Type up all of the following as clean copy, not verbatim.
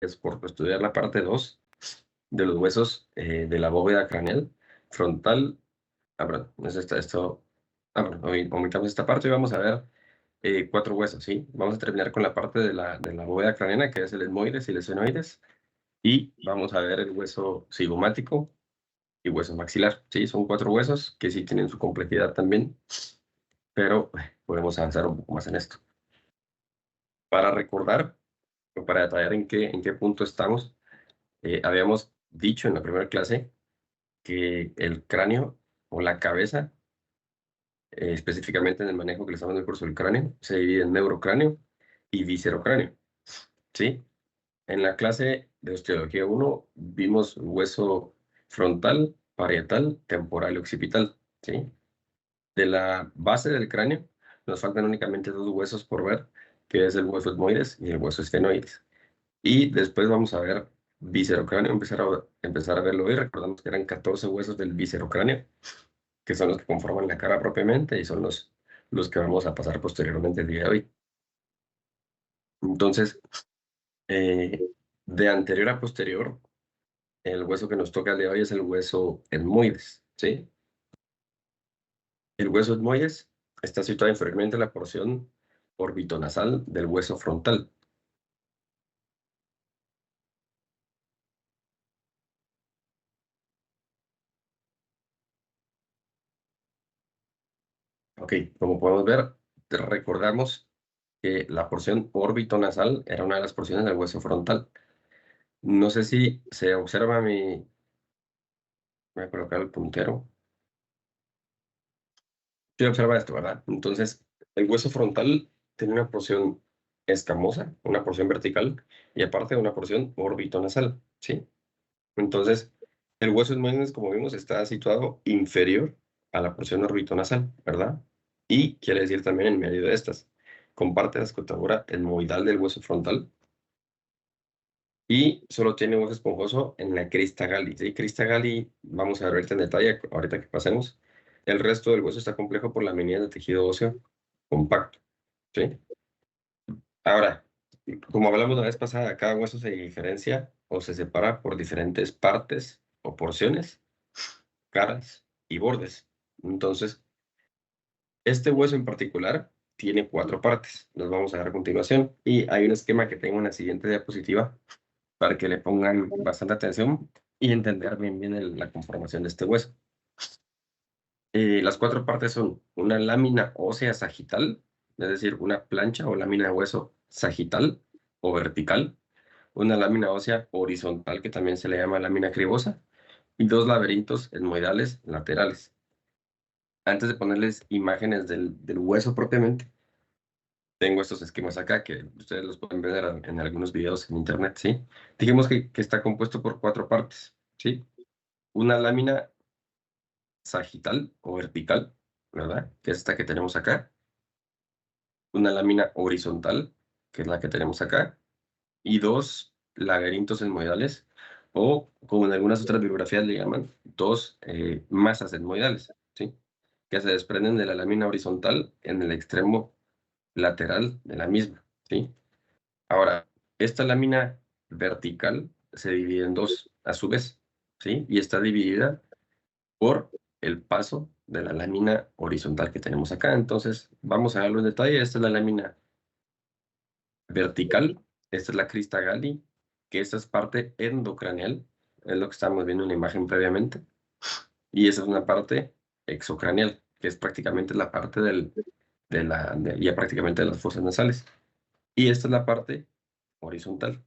es por estudiar la parte 2 de los huesos de la bóveda craneal frontal. Perdón, no es esto. Bueno, hoy omitamos esta parte y vamos a ver 4 huesos, ¿sí? Vamos a terminar con la parte de la bóveda craneana, que es el etmoides y el esfenoides, y vamos a ver el hueso cigomático y hueso maxilar, ¿sí? Son 4 huesos que sí tienen su complejidad también, pero podemos avanzar un poco más en esto. Para recordar, o para detallar en qué punto estamos, habíamos dicho en la primera clase que el cráneo o la cabeza, específicamente en el manejo que le estamos dando el curso del cráneo, se divide en neurocráneo y viscerocráneo, ¿sí? En la clase de osteología 1 vimos hueso frontal, parietal, temporal y occipital, ¿sí? De la base del cráneo nos faltan únicamente 2 huesos por ver, que es el hueso etmoides y el hueso esfenoides. Y después vamos a ver viscerocráneo, empezar a verlo hoy. Recordamos que eran 14 huesos del viscerocráneo, que son los que conforman la cara propiamente y son los que vamos a pasar posteriormente el día de hoy. Entonces, de anterior a posterior, el hueso que nos toca el día de hoy es el hueso etmoides, ¿sí? El hueso etmoides está situado inferiormente a la porción orbitonasal del hueso frontal. Ok, como podemos ver, recordamos que la porción orbitonasal era una de las porciones del hueso frontal. No sé si se observa voy a colocar el puntero. Sí, observa esto, ¿verdad? Entonces, el hueso frontal tiene una porción escamosa, una porción vertical, y aparte una porción orbitonasal, ¿sí? Entonces, el hueso etmoides, como vimos, está situado inferior a la porción orbitonasal, ¿verdad? Y quiere decir también en medio de estas. Comparte la escotadura etmoidal del hueso frontal y solo tiene hueso esponjoso en la crista galli, ¿sí? Crista galli, vamos a ver ahorita en detalle, ahorita que pasemos. El resto del hueso está complejo por la minillas de tejido óseo compacto, ¿sí? Ahora, como hablamos la vez pasada, cada hueso se diferencia o se separa por diferentes partes o porciones, caras y bordes. Entonces, este hueso en particular tiene 4 partes. Los vamos a ver a continuación. Y hay un esquema que tengo en la siguiente diapositiva para que le pongan bastante atención y entender bien la conformación de este hueso. Las 4 partes son una lámina ósea sagital, es decir, una plancha o lámina de hueso sagital o vertical, una lámina ósea horizontal que también se le llama lámina cribosa, y 2 laberintos etmoidales laterales. Antes de ponerles imágenes del hueso propiamente, tengo estos esquemas acá que ustedes los pueden ver en algunos videos en internet, ¿sí? Dijimos que está compuesto por 4 partes, ¿sí? Una lámina sagital o vertical, ¿verdad? Que es esta que tenemos acá. Una lámina horizontal, que es la que tenemos acá. Y 2 laberintos etmoidales, o como en algunas otras bibliografías le llaman, 2 masas etmoidales, ¿sí? Que se desprenden de la lámina horizontal en el extremo lateral de la misma, ¿sí? Ahora, esta lámina vertical se divide en 2 a su vez, ¿sí? Y está dividida por el paso de la lámina horizontal que tenemos acá. Entonces, vamos a verlo en detalle. Esta es la lámina vertical, esta es la crista galli, que esta es parte endocraneal, es lo que estamos viendo en la imagen previamente, y esa es una parte exocraneal, que es prácticamente la parte ya prácticamente de las fosas nasales. Y esta es la parte horizontal,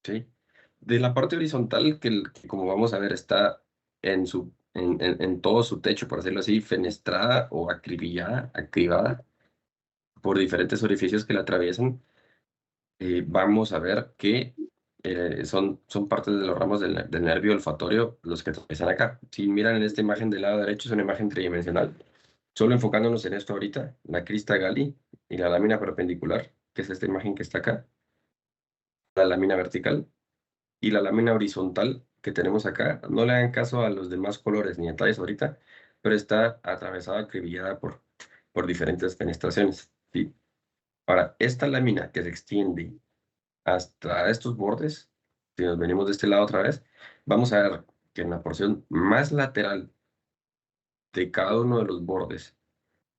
¿sí? De la parte horizontal, que como vamos a ver, está en todo su techo, por decirlo así, fenestrada o activada por diferentes orificios que la atraviesan, vamos a ver que son partes de los ramos del nervio olfatorio los que atraviesan acá. Si miran en esta imagen del lado derecho, es una imagen tridimensional. Solo enfocándonos en esto ahorita, la crista galli y la lámina perpendicular, que es esta imagen que está acá, la lámina vertical y la lámina horizontal que tenemos acá. No le hagan caso a los demás colores ni detalles ahorita, pero está atravesada, acribillada por diferentes fenestraciones, ¿sí? Ahora, esta lámina que se extiende hasta estos bordes Si nos venimos de este lado otra vez, vamos a ver que en la porción más lateral de cada uno de los bordes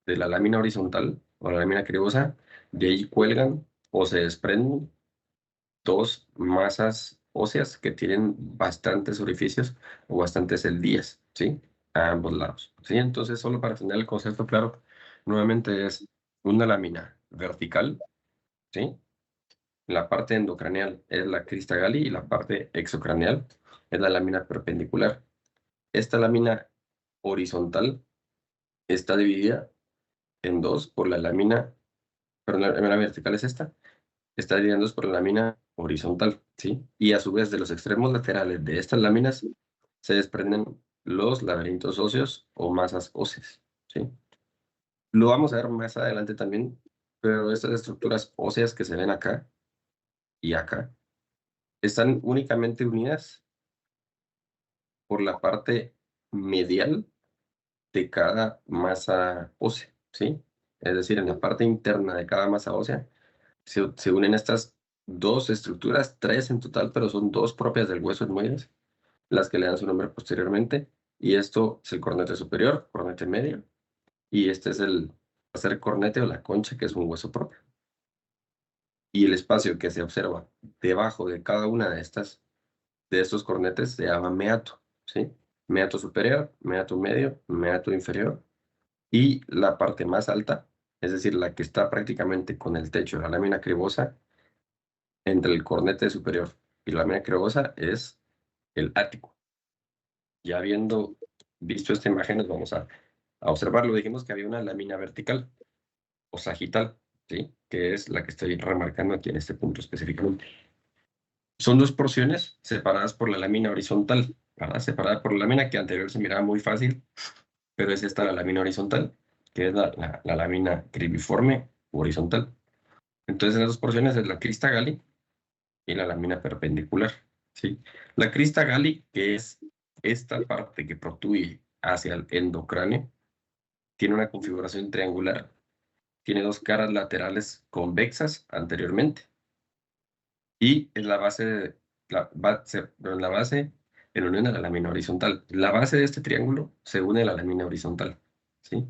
de la lámina horizontal o la lámina cribosa, de ahí cuelgan o se desprenden dos masas óseas que tienen bastantes orificios o bastantes celdillas, ¿sí? A ambos lados, ¿sí? Entonces, solo para tener el concepto claro, nuevamente es una lámina vertical, ¿sí? La parte endocraneal es la crista Galli y la parte exocraneal es la lámina perpendicular. Esta lámina horizontal está dividida en dos por la lámina, perdón, la lámina vertical es esta, está dividida en dos por la lámina horizontal, ¿sí? Y a su vez de los extremos laterales de estas láminas se desprenden los laberintos óseos o masas óseas, ¿sí? Lo vamos a ver más adelante también, pero estas estructuras óseas que se ven acá y acá están únicamente unidas por la parte medial de cada masa ósea, ¿sí? Es decir, en la parte interna de cada masa ósea se unen estas dos estructuras, tres en total, pero son dos propias del hueso etmoides, las que le dan su nombre posteriormente. Y esto es el cornete superior, cornete medio, y este es el tercer cornete o la concha, que es un hueso propio. Y el espacio que se observa debajo de cada una de estos cornetes se llama meato, ¿sí? Meato superior, meato medio, meato inferior, y la parte más alta, es decir, la que está prácticamente con el techo de la lámina cribosa, entre el cornete superior y la lámina cribosa, es el ático. Ya habiendo visto esta imagen, nos vamos a observarlo. Dijimos que había una lámina vertical o sagital, ¿sí? Que es la que estoy remarcando aquí en este punto específicamente. Son dos porciones separadas por la lámina horizontal, ¿verdad? Separada por la lámina que anterior se miraba muy fácil, pero es esta la lámina horizontal, que es la lámina cribiforme horizontal. Entonces, en las dos porciones es la crista Galli y la lámina perpendicular, ¿sí? La crista Galli, que es esta parte que protruye hacia el endocráneo, tiene una configuración triangular, tiene dos caras laterales convexas anteriormente y en la base, en unión a la lámina horizontal. La base de este triángulo se une a la lámina horizontal, ¿sí?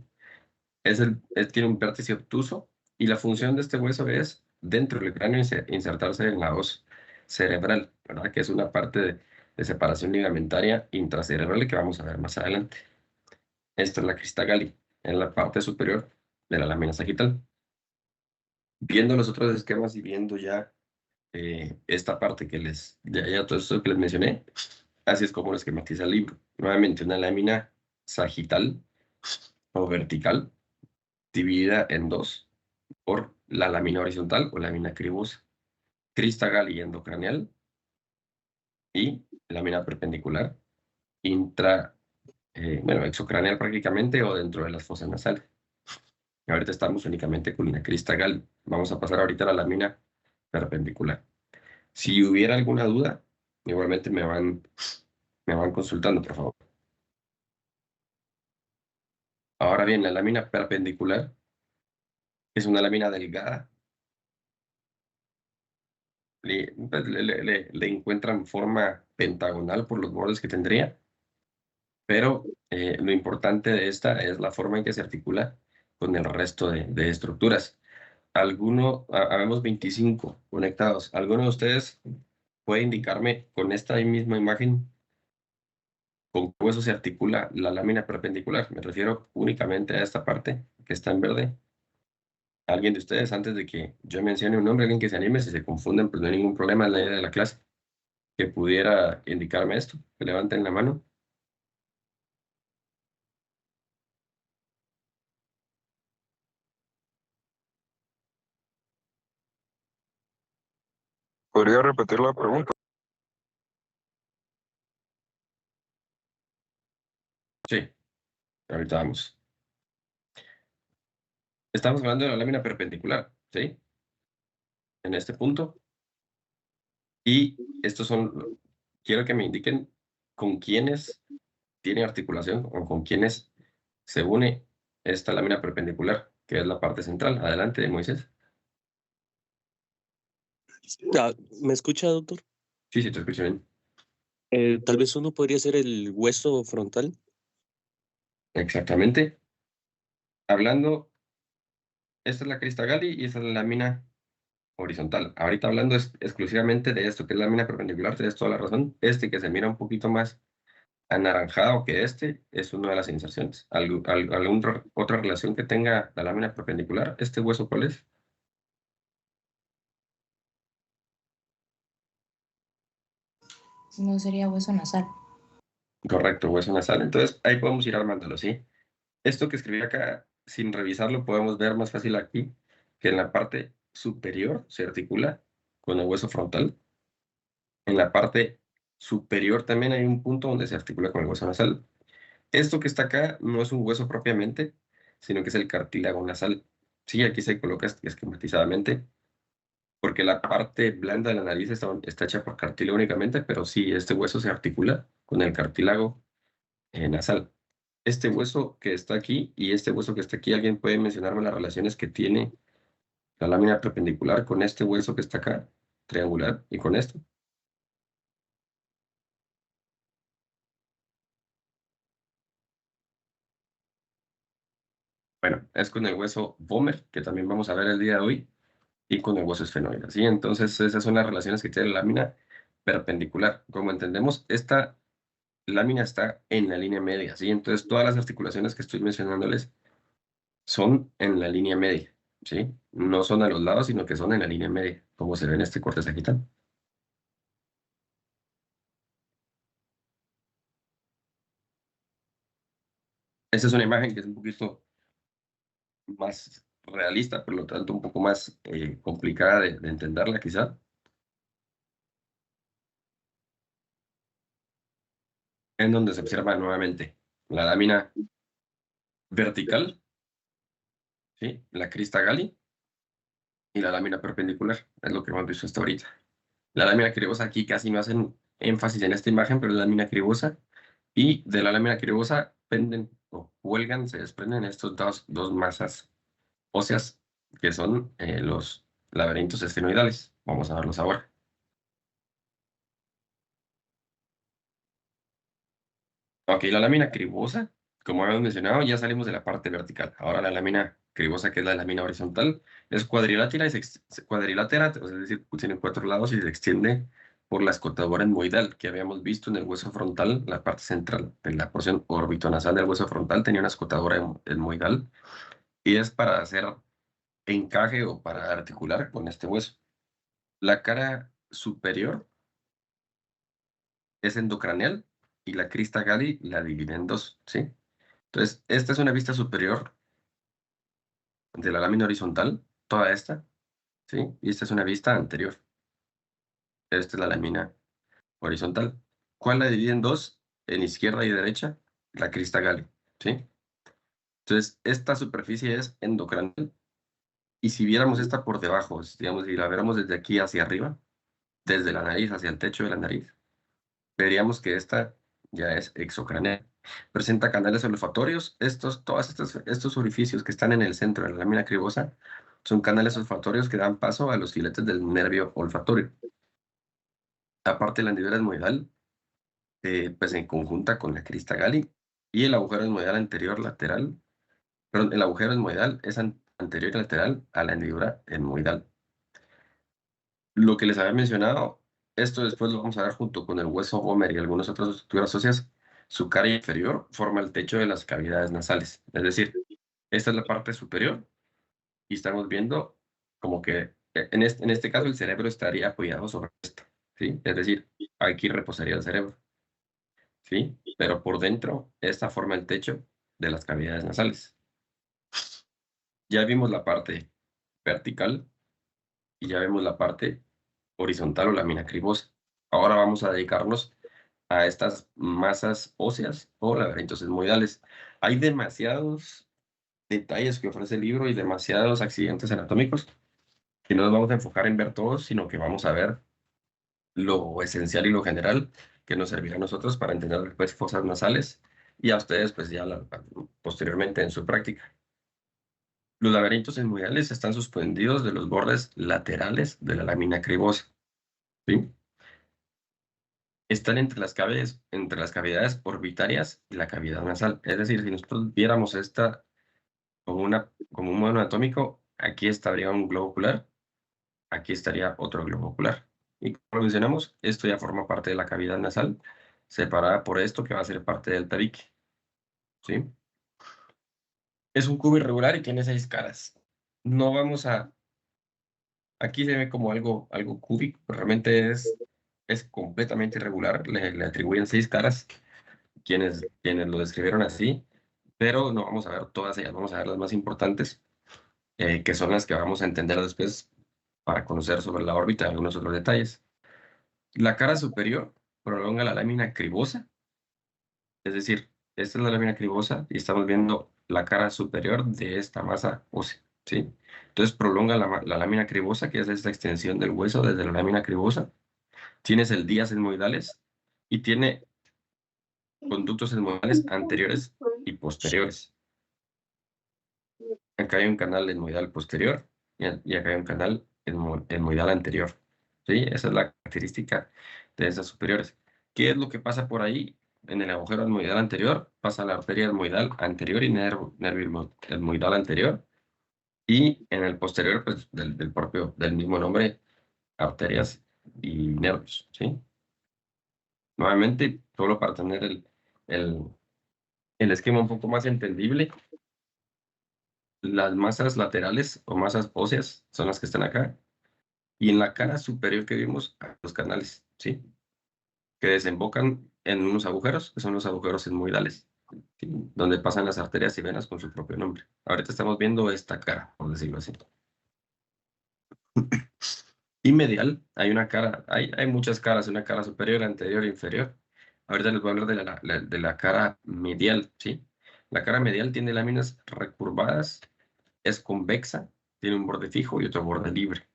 Tiene un vértice obtuso y la función de este hueso es, dentro del cráneo, insertarse en la hoz cerebral, ¿verdad? Que es una parte de separación ligamentaria intracerebral que vamos a ver más adelante. Esta es la crista Galli, en la parte superior de la lámina sagital. Viendo los otros esquemas y viendo ya esta parte ya todo esto que les mencioné, así es como lo esquematiza el libro. Nuevamente, una lámina sagital o vertical dividida en dos por la lámina horizontal o lámina cribosa, crista Galli endocraneal y lámina perpendicular bueno, exocraneal prácticamente o dentro de las fosas nasales. Ahorita estamos únicamente con la crista Galli. Vamos a pasar ahorita a la lámina perpendicular. Si hubiera alguna duda, igualmente me van consultando, por favor. Ahora bien, la lámina perpendicular es una lámina delgada. Le encuentran forma pentagonal por los bordes que tendría, pero lo importante de esta es la forma en que se articula con el resto de estructuras. Habemos 25 conectados. ¿Alguno de ustedes puede indicarme con esta misma imagen con qué hueso se articula la lámina perpendicular? Me refiero únicamente a esta parte que está en verde. ¿Alguien de ustedes, antes de que yo mencione un nombre, alguien que se anime, si se confunden, pues no hay ningún problema en la idea de la clase, que pudiera indicarme esto? Que levanten la mano. ¿Podría repetir la pregunta? Sí, ahorita vamos. Estamos hablando de la lámina perpendicular, ¿sí? En este punto. Y quiero que me indiquen con quiénes tiene articulación o con quiénes se une esta lámina perpendicular, que es la parte central. Adelante, Moisés. ¿Me escucha, doctor? Sí, sí, te escucho bien. Tal vez uno podría ser el hueso frontal. Exactamente. Hablando, esta es la crista gali y esta es la lámina horizontal. Ahorita hablando exclusivamente de esto, que es la lámina perpendicular, tienes toda la razón. Este que se mira un poquito más anaranjado que este es una de las inserciones. ¿Alguna otra relación que tenga la lámina perpendicular? ¿Este hueso cuál es? No sería hueso nasal. Correcto, hueso nasal. Entonces ahí podemos ir armándolo, ¿sí? Esto que escribí acá, sin revisarlo, podemos ver más fácil aquí que en la parte superior se articula con el hueso frontal. En la parte superior también hay un punto donde se articula con el hueso nasal. Esto que está acá no es un hueso propiamente, sino que es el cartílago nasal. Sí, aquí se coloca esquematizadamente, porque la parte blanda de la nariz está hecha por cartílago únicamente, pero sí, este hueso se articula con el cartílago nasal. Este hueso que está aquí y este hueso que está aquí, ¿alguien puede mencionarme las relaciones que tiene la lámina perpendicular con este hueso que está acá, triangular, y con esto? Bueno, es con el hueso vomer, que también vamos a ver el día de hoy, y con el hueso esfenoide, ¿sí? Entonces, esas son las relaciones que tiene la lámina perpendicular. Como entendemos, esta lámina está en la línea media, ¿sí? Entonces, todas las articulaciones que estoy mencionándoles son en la línea media, ¿sí? No son a los lados, sino que son en la línea media, como se ve en este corte sagital. Esta es una imagen que es un poquito más realista, por lo tanto un poco más complicada de entenderla quizá, en donde se observa nuevamente la lámina vertical, ¿sí? La crista gali y la lámina perpendicular, es lo que hemos visto hasta ahorita. La lámina cribosa aquí casi no hacen énfasis en esta imagen, pero es la lámina cribosa, y de la lámina cribosa penden o cuelgan, se desprenden estos dos masas óseas que son los laberintos esfenoidales. Vamos a verlos ahora. Ok, la lámina cribosa, como habíamos mencionado, ya salimos de la parte vertical. Ahora la lámina cribosa, que es la lámina horizontal, es cuadrilátera, cuadrilátera, es decir, tiene 4 lados y se extiende por la escotadura etmoidal que habíamos visto en el hueso frontal, la parte central, en la porción orbitonasal del hueso frontal tenía una escotadura etmoidal y es para hacer encaje o para articular con este hueso. La cara superior es endocraneal y la crista gali la divide en dos, ¿sí? Entonces, esta es una vista superior de la lámina horizontal, toda esta, ¿sí? Y esta es una vista anterior. Esta es la lámina horizontal. ¿Cuál la divide en dos? En izquierda y derecha, la crista gali, ¿sí? Entonces, esta superficie es endocraneal. Y si viéramos esta por debajo, digamos, si la viéramos desde aquí hacia arriba, desde la nariz hacia el techo de la nariz, veríamos que esta ya es exocraneal. Presenta canales olfatorios. Estos orificios que están en el centro de la lámina cribosa son canales olfatorios que dan paso a los filetes del nervio olfatorio. Aparte, la hendidura etmoidal, pues en conjunta con la crista gali y el agujero etmoidal anterior lateral, perdón, el agujero etmoidal es anterior y lateral a la hendidura etmoidal. Lo que les había mencionado, esto después lo vamos a ver junto con el hueso Homer y algunas otras estructuras óseas. Su cara inferior forma el techo de las cavidades nasales. Es decir, esta es la parte superior y estamos viendo como que en este caso el cerebro estaría apoyado sobre esto, ¿sí? Es decir, aquí reposaría el cerebro, ¿sí? Pero por dentro, esta forma el techo de las cavidades nasales. Ya vimos la parte vertical y ya vemos la parte horizontal o lámina cribosa. Ahora vamos a dedicarnos a estas masas óseas o laberintos etmoidales. Hay demasiados detalles que ofrece el libro y demasiados accidentes anatómicos que no nos vamos a enfocar en ver todos, sino que vamos a ver lo esencial y lo general que nos servirá a nosotros para entender después fosas nasales y a ustedes pues ya posteriormente en su práctica. Los laberintos etmoidales están suspendidos de los bordes laterales de la lámina cribosa, ¿sí? están entre las cavidades orbitarias y la cavidad nasal. Es decir, si nosotros viéramos esta como un modo anatómico, aquí estaría un globo ocular, aquí estaría otro globo ocular. Y como mencionamos, esto ya forma parte de la cavidad nasal, separada por esto que va a ser parte del tabique. ¿Sí? Es un cubo irregular y tiene 6 caras. No vamos a... Aquí se ve como algo cúbico, pero realmente es completamente irregular. Le atribuyen 6 caras quienes lo describieron así, pero no vamos a ver todas ellas, vamos a ver las más importantes, que son las que vamos a entender después para conocer sobre la órbita y algunos otros detalles. La cara superior prolonga la lámina cribosa, es decir, esta es la lámina cribosa y estamos viendo la cara superior de esta masa ósea, ¿sí? Entonces prolonga la lámina cribosa, que es esta extensión del hueso desde la lámina cribosa. Tienes el días etmoidales y tiene conductos etmoidales anteriores y posteriores. Acá hay un canal etmoidal posterior y acá hay un canal etmoidal anterior. ¿Sí? Esa es la característica de esas superiores. ¿Qué es lo que pasa por ahí? En el agujero etmoidal anterior pasa la arteria etmoidal anterior y nervio etmoidal anterior. Y en el posterior, pues, del mismo nombre, arterias y nervios. ¿Sí? Nuevamente, solo para tener el, el esquema un poco más entendible, las masas laterales o masas óseas son las que están acá. Y en la cara superior que vimos, los canales, ¿sí? Que desembocan en unos agujeros, que son los agujeros etmoidales, ¿sí? Donde pasan las arterias y venas con su propio nombre. Ahorita estamos viendo esta cara, por decirlo así. Y medial, hay una cara, hay muchas caras, una cara superior, anterior e inferior. Ahorita les voy a hablar de la cara medial, ¿sí? La cara medial tiene láminas recurvadas, es convexa, tiene un borde fijo y otro borde libre.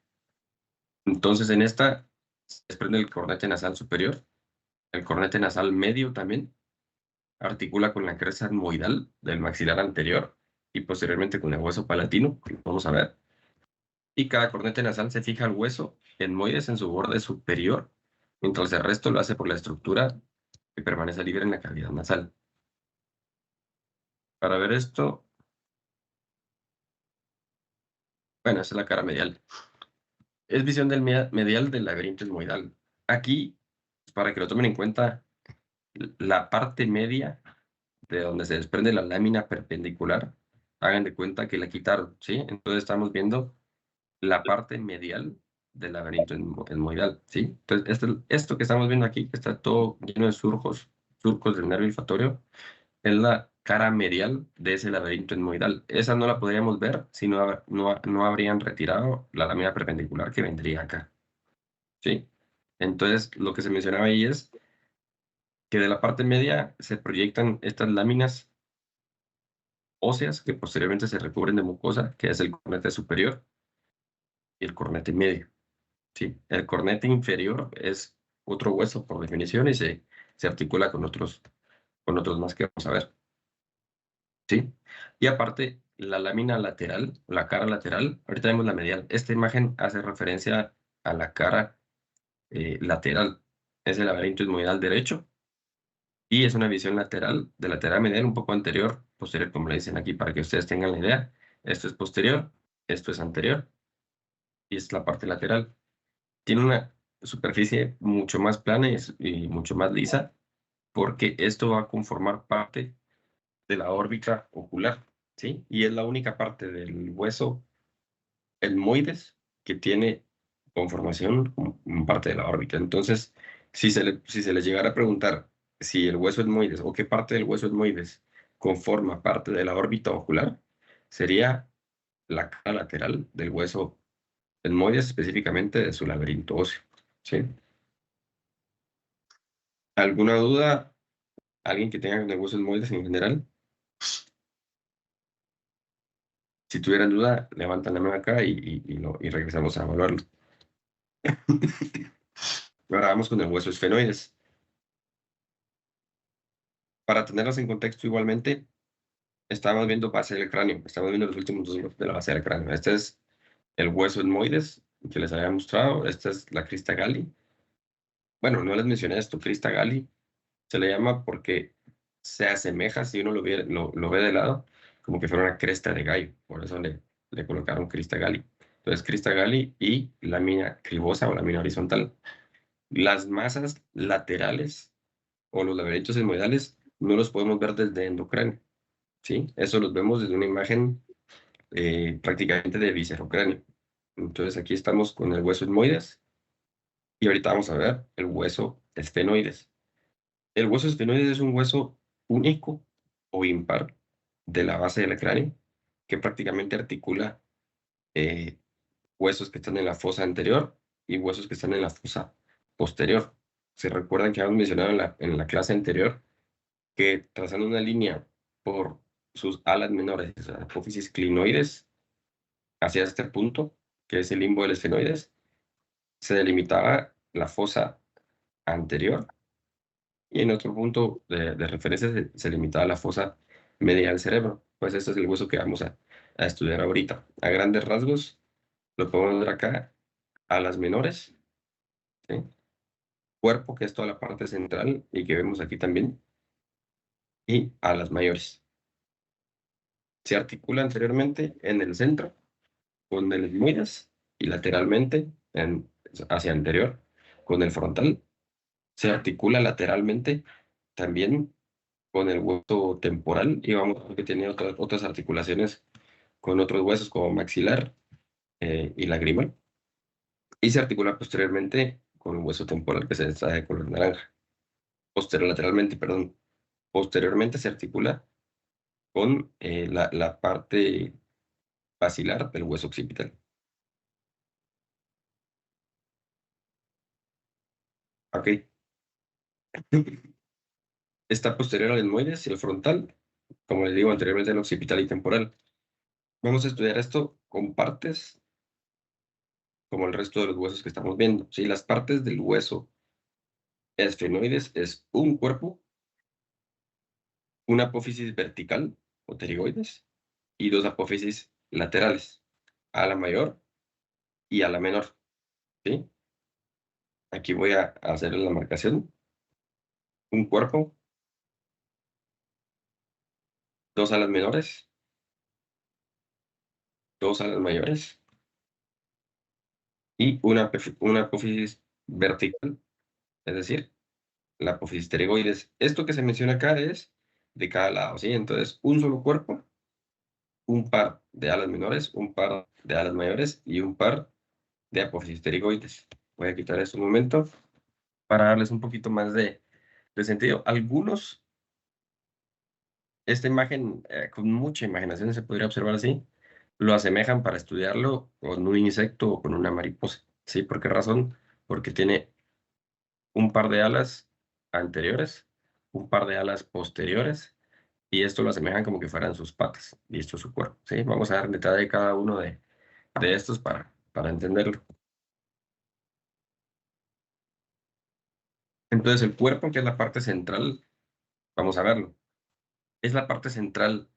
Entonces, en esta se desprende el cornete nasal superior, el cornete nasal medio también, articula con la cresta etmoidal del maxilar anterior y posteriormente con el hueso palatino, que lo vamos a ver. Y cada cornete nasal se fija al hueso etmoides en su borde superior, mientras el resto lo hace por la estructura que permanece libre en la cavidad nasal. Para ver esto, bueno, esa es la cara medial. Es visión del medial del laberinto etmoidal. Aquí, para que lo tomen en cuenta, la parte media de donde se desprende la lámina perpendicular, hagan de cuenta que la quitaron, ¿sí? Entonces estamos viendo la parte medial del laberinto etmoidal, ¿sí? Entonces, esto que estamos viendo aquí, que está todo lleno de surcos del nervio olfatorio, es la cara medial de ese laberinto etmoidal. Esa no la podríamos ver si no habrían retirado la lámina perpendicular que vendría acá, ¿sí? Entonces, lo que se mencionaba ahí es que de la parte media se proyectan estas láminas óseas que posteriormente se recubren de mucosa, que es el cornete superior y el cornete medio. ¿Sí? El cornete inferior es otro hueso por definición y se articula con otros más que vamos a ver. ¿Sí? Y aparte, la lámina lateral, la cara lateral, ahorita vemos la medial. Esta imagen hace referencia a la cara lateral. Es el laberinto etmoidal derecho y es una visión lateral, de lateral medial un poco anterior, posterior, como le dicen aquí, para que ustedes tengan la idea. Esto es posterior, esto es anterior y es la parte lateral. Tiene una superficie mucho más plana y mucho más lisa, porque esto va a conformar parte de la órbita ocular, ¿sí? Y es la única parte del hueso etmoides que tiene conformación como parte de la órbita. Entonces, si se les llegara a preguntar si el hueso etmoides o qué parte del hueso etmoides conforma parte de la órbita ocular, sería la cara lateral del hueso etmoides, específicamente de su laberinto óseo, ¿sí? ¿Alguna duda? ¿Alguien que tenga negocios etmoides en general? Si tuvieran duda, levantan la mano acá y regresamos a evaluarlo. Ahora vamos con el hueso esfenoides. Para tenerlos en contexto igualmente, estamos viendo base del cráneo. Estamos viendo los últimos dos bloques de la base del cráneo. Este es el hueso etmoides que les había mostrado. Esta es la crista galli. bueno, no les mencioné esto, crista gali se le llama porque se asemeja, si uno lo ve de lado, como que fuera una cresta de gallo, por eso le colocaron crista gali. Entonces, crista gali y lámina cribosa o lámina horizontal. Las masas laterales o los laberintos esmoidales no los podemos ver desde endocráneo, ¿sí? Eso los vemos desde una imagen prácticamente de viscerocráneo. Entonces, aquí estamos con el hueso esmoides y ahorita vamos a ver el hueso esfenoides. El hueso esfenoides es un hueso único o impar de la base del cráneo que prácticamente articula eh, huesos que están en la fosa anterior y huesos que están en la fosa posterior. Se recuerdan que habíamos mencionado en la clase anterior que trazando una línea por sus alas menores, o sea, apófisis clinoides, hacia este punto, que es el limbo del esfenoides, se delimitaba la fosa anterior y en otro punto de referencia se limitaba la fosa medial del cerebro. Pues este es el hueso que vamos a estudiar ahorita. A grandes rasgos, lo podemos ver acá, alas menores, ¿sí? Cuerpo, que es toda la parte central y que vemos aquí también, y alas mayores. Se articula anteriormente en el centro con el esmoides y lateralmente hacia anterior con el frontal. Se articula lateralmente también con el hueso temporal y vamos a ver que tiene otras articulaciones con otros huesos como maxilar y lagrimal. Y se articula posteriormente con el hueso temporal que se extrae de color naranja. Lateralmente, perdón. Posteriormente se articula con la parte basilar del hueso occipital. Ok. Está posterior al esmoides y el frontal, como les digo anteriormente, el occipital y temporal. Vamos a estudiar esto con partes como el resto de los huesos que estamos viendo. ¿Sí? Las partes del hueso esfenoides es un cuerpo, una apófisis vertical o pterigoides y dos apófisis laterales, ala mayor y ala menor. ¿Sí? Aquí voy a hacer la marcación. Un cuerpo, dos alas menores, dos alas mayores y una apófisis vertical, es decir, la apófisis pterigoides. Esto que se menciona acá es de cada lado, ¿sí? Entonces, un solo cuerpo, un par de alas menores, un par de alas mayores y un par de apófisis pterigoides. Voy a quitar esto un momento para darles un poquito más de sentido. Algunos, esta imagen, con mucha imaginación se podría observar así, lo asemejan para estudiarlo con un insecto o con una mariposa. ¿Sí? ¿Por qué razón? Porque tiene un par de alas anteriores, un par de alas posteriores, y esto lo asemejan como que fueran sus patas, y esto es su cuerpo. ¿Sí? Vamos a dar detalle de cada uno de estos para entenderlo. Entonces, el cuerpo, que es la parte central, vamos a verlo. Es la parte central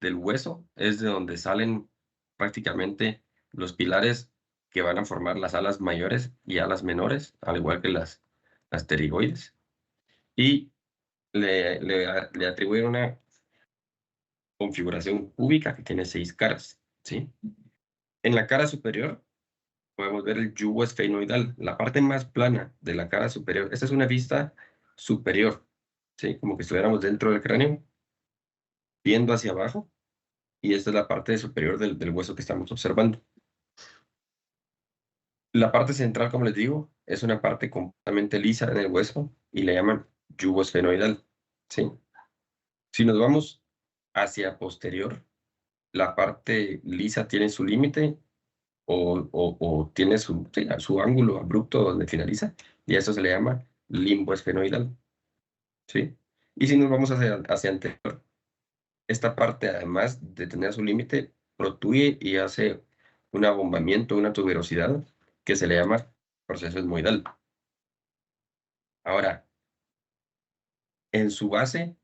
del hueso, es de donde salen prácticamente los pilares que van a formar las alas mayores y alas menores, al igual que las pterigoides. Y le atribuyen una configuración cúbica que tiene 6 caras, ¿sí? En la cara superior podemos ver el yugo esfenoidal, la parte más plana de la cara superior. Esta es una vista superior, ¿sí? Como que estuviéramos dentro del cráneo, viendo hacia abajo, y esta es la parte superior del hueso que estamos observando. La parte central, como les digo, es una parte completamente lisa en el hueso y le llaman yugo esfenoidal, ¿sí? Si nos vamos hacia posterior, la parte lisa tiene su límite o tiene sí, su ángulo abrupto donde finaliza, y a eso se le llama limbo esfenoidal, ¿sí? Y si nos vamos hacia anterior, esta parte, además de tener su límite, protruye y hace un abombamiento, una tuberosidad, que se le llama proceso esmoidal. Ahora, en su base,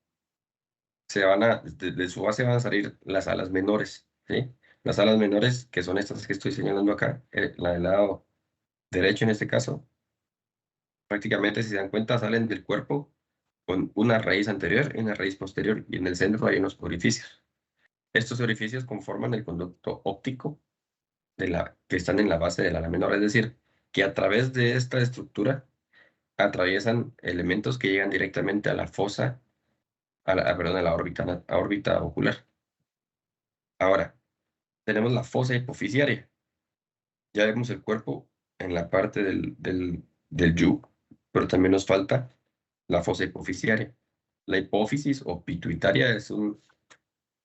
de su base van a salir las alas menores, ¿sí? Las alas menores, que son estas que estoy señalando acá, la del lado derecho en este caso, Prácticamente, si se dan cuenta, salen del cuerpo con una raíz anterior y una raíz posterior, y en el centro hay unos orificios. Estos orificios conforman el conducto óptico que están en la base del ala menor, es decir, que a través de esta estructura atraviesan elementos que llegan directamente a la fosa, perdón, a la órbita ocular. Ahora, tenemos la fosa hipofisiaria. Ya vemos el cuerpo en la parte del yug, pero también nos falta la fosa hipofisiaria. La hipófisis o pituitaria es un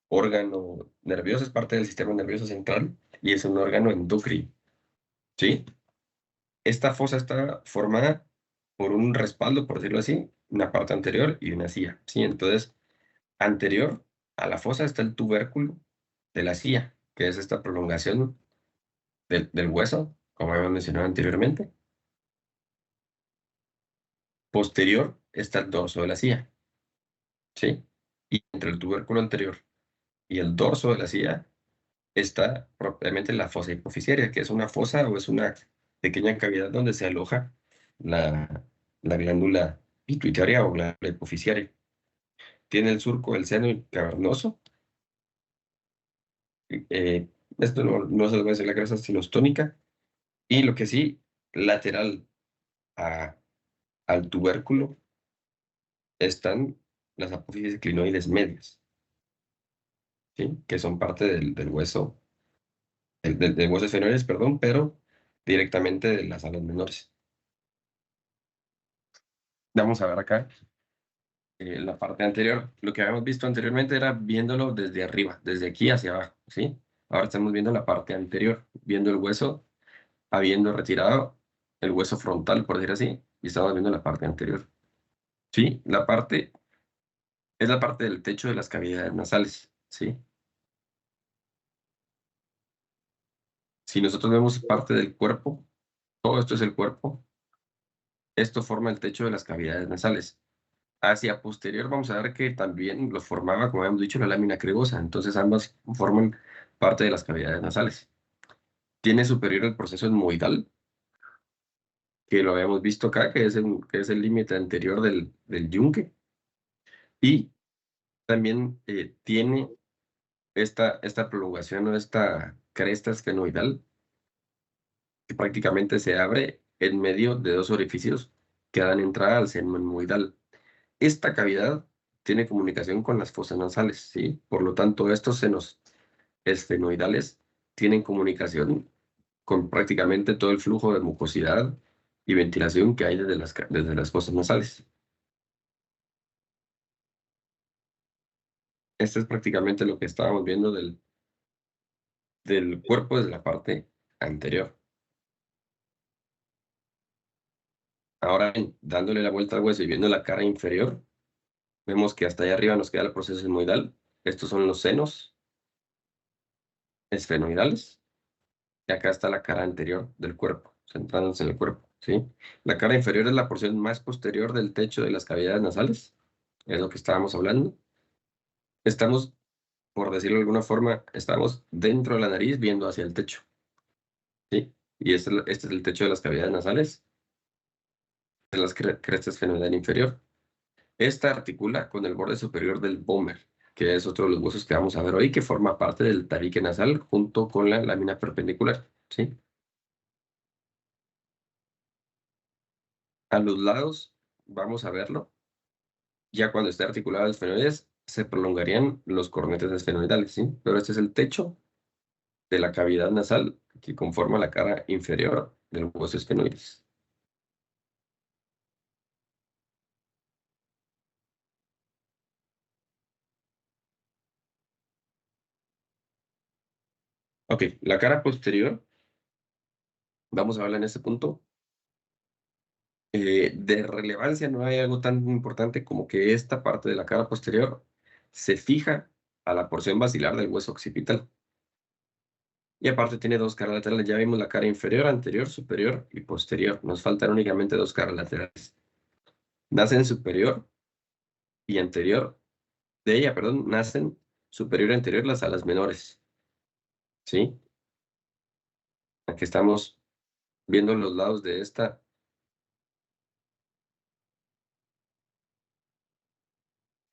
órgano nervioso, es parte del sistema nervioso central y es un órgano endocrino, ¿sí? Esta fosa está formada por un respaldo, por decirlo así, una parte anterior y una silla, ¿sí? Entonces, anterior a la fosa está el tubérculo de la silla, que es esta prolongación del hueso, como habíamos mencionado anteriormente. Posterior está el dorso de la silla, ¿sí? Y entre el tubérculo anterior y el dorso de la silla está propiamente la fosa hipofisiaria, que es una fosa o es una pequeña cavidad donde se aloja la, la glándula pituitaria o glándula hipofisiaria. Tiene el surco del seno cavernoso. eh, Esto no se le va a decir la grasa sinustónica. Y lo que sí, lateral a- al tubérculo están las apófisis clinoides medias, ¿sí? Que son parte del hueso, del hueso esfenoides, perdón, pero directamente de las alas menores. Vamos a ver acá la parte anterior. Lo que habíamos visto anteriormente era viéndolo desde arriba, desde aquí hacia abajo, ¿sí? Ahora estamos viendo la parte anterior, viendo el hueso, habiendo retirado el hueso frontal, por decir así, y estamos viendo la parte anterior. Sí, es la parte del techo de las cavidades nasales, ¿sí? Si nosotros vemos parte del cuerpo, todo esto es el cuerpo, esto forma el techo de las cavidades nasales. Hacia posterior vamos a ver que también lo formaba, como habíamos dicho, la lámina cribosa. Entonces ambas forman parte de las cavidades nasales. Tiene superior el proceso etmoidal, que lo habíamos visto acá, que es el límite anterior del yunque. Y también tiene esta prolongación o esta cresta esfenoidal, que prácticamente se abre en medio de dos orificios que dan entrada al seno etmoidal. Esta cavidad tiene comunicación con las fosas nasales, ¿sí? Por lo tanto, estos senos esfenoidales tienen comunicación con prácticamente todo el flujo de mucosidad y ventilación que hay desde las fosas nasales. Este es prácticamente lo que estábamos viendo del cuerpo desde la parte anterior. Ahora, dándole la vuelta al hueso y viendo la cara inferior, vemos que hasta allá arriba nos queda el proceso esmoidal. Estos son los senos esfenoidales. Y acá está la cara anterior del cuerpo, centrándose en el cuerpo, ¿sí? La cara inferior es la porción más posterior del techo de las cavidades nasales, es lo que estábamos hablando. Estamos, por decirlo de alguna forma, estamos dentro de la nariz viendo hacia el techo, ¿sí? Y este es el techo de las cavidades nasales, de las crestas esfenoidal inferior. Esta articula con el borde superior del pómer, que es otro de los huesos que vamos a ver hoy, que forma parte del tabique nasal junto con la lámina perpendicular, ¿sí? A los lados, vamos a verlo, ya cuando esté articulado el esfenoides, se prolongarían los cornetes esfenoidales, ¿sí? Pero este es el techo de la cavidad nasal que conforma la cara inferior del hueso esfenoides. Ok, la cara posterior, vamos a hablar en este punto. De relevancia no hay algo tan importante como que esta parte de la cara posterior se fija a la porción basilar del hueso occipital. Y aparte tiene dos caras laterales. Ya vimos la cara inferior, anterior, superior y posterior. Nos faltan únicamente dos caras laterales. Nacen superior y anterior. De ella, perdón, nacen superior y anterior las alas menores. ¿Sí? Aquí estamos viendo los lados de esta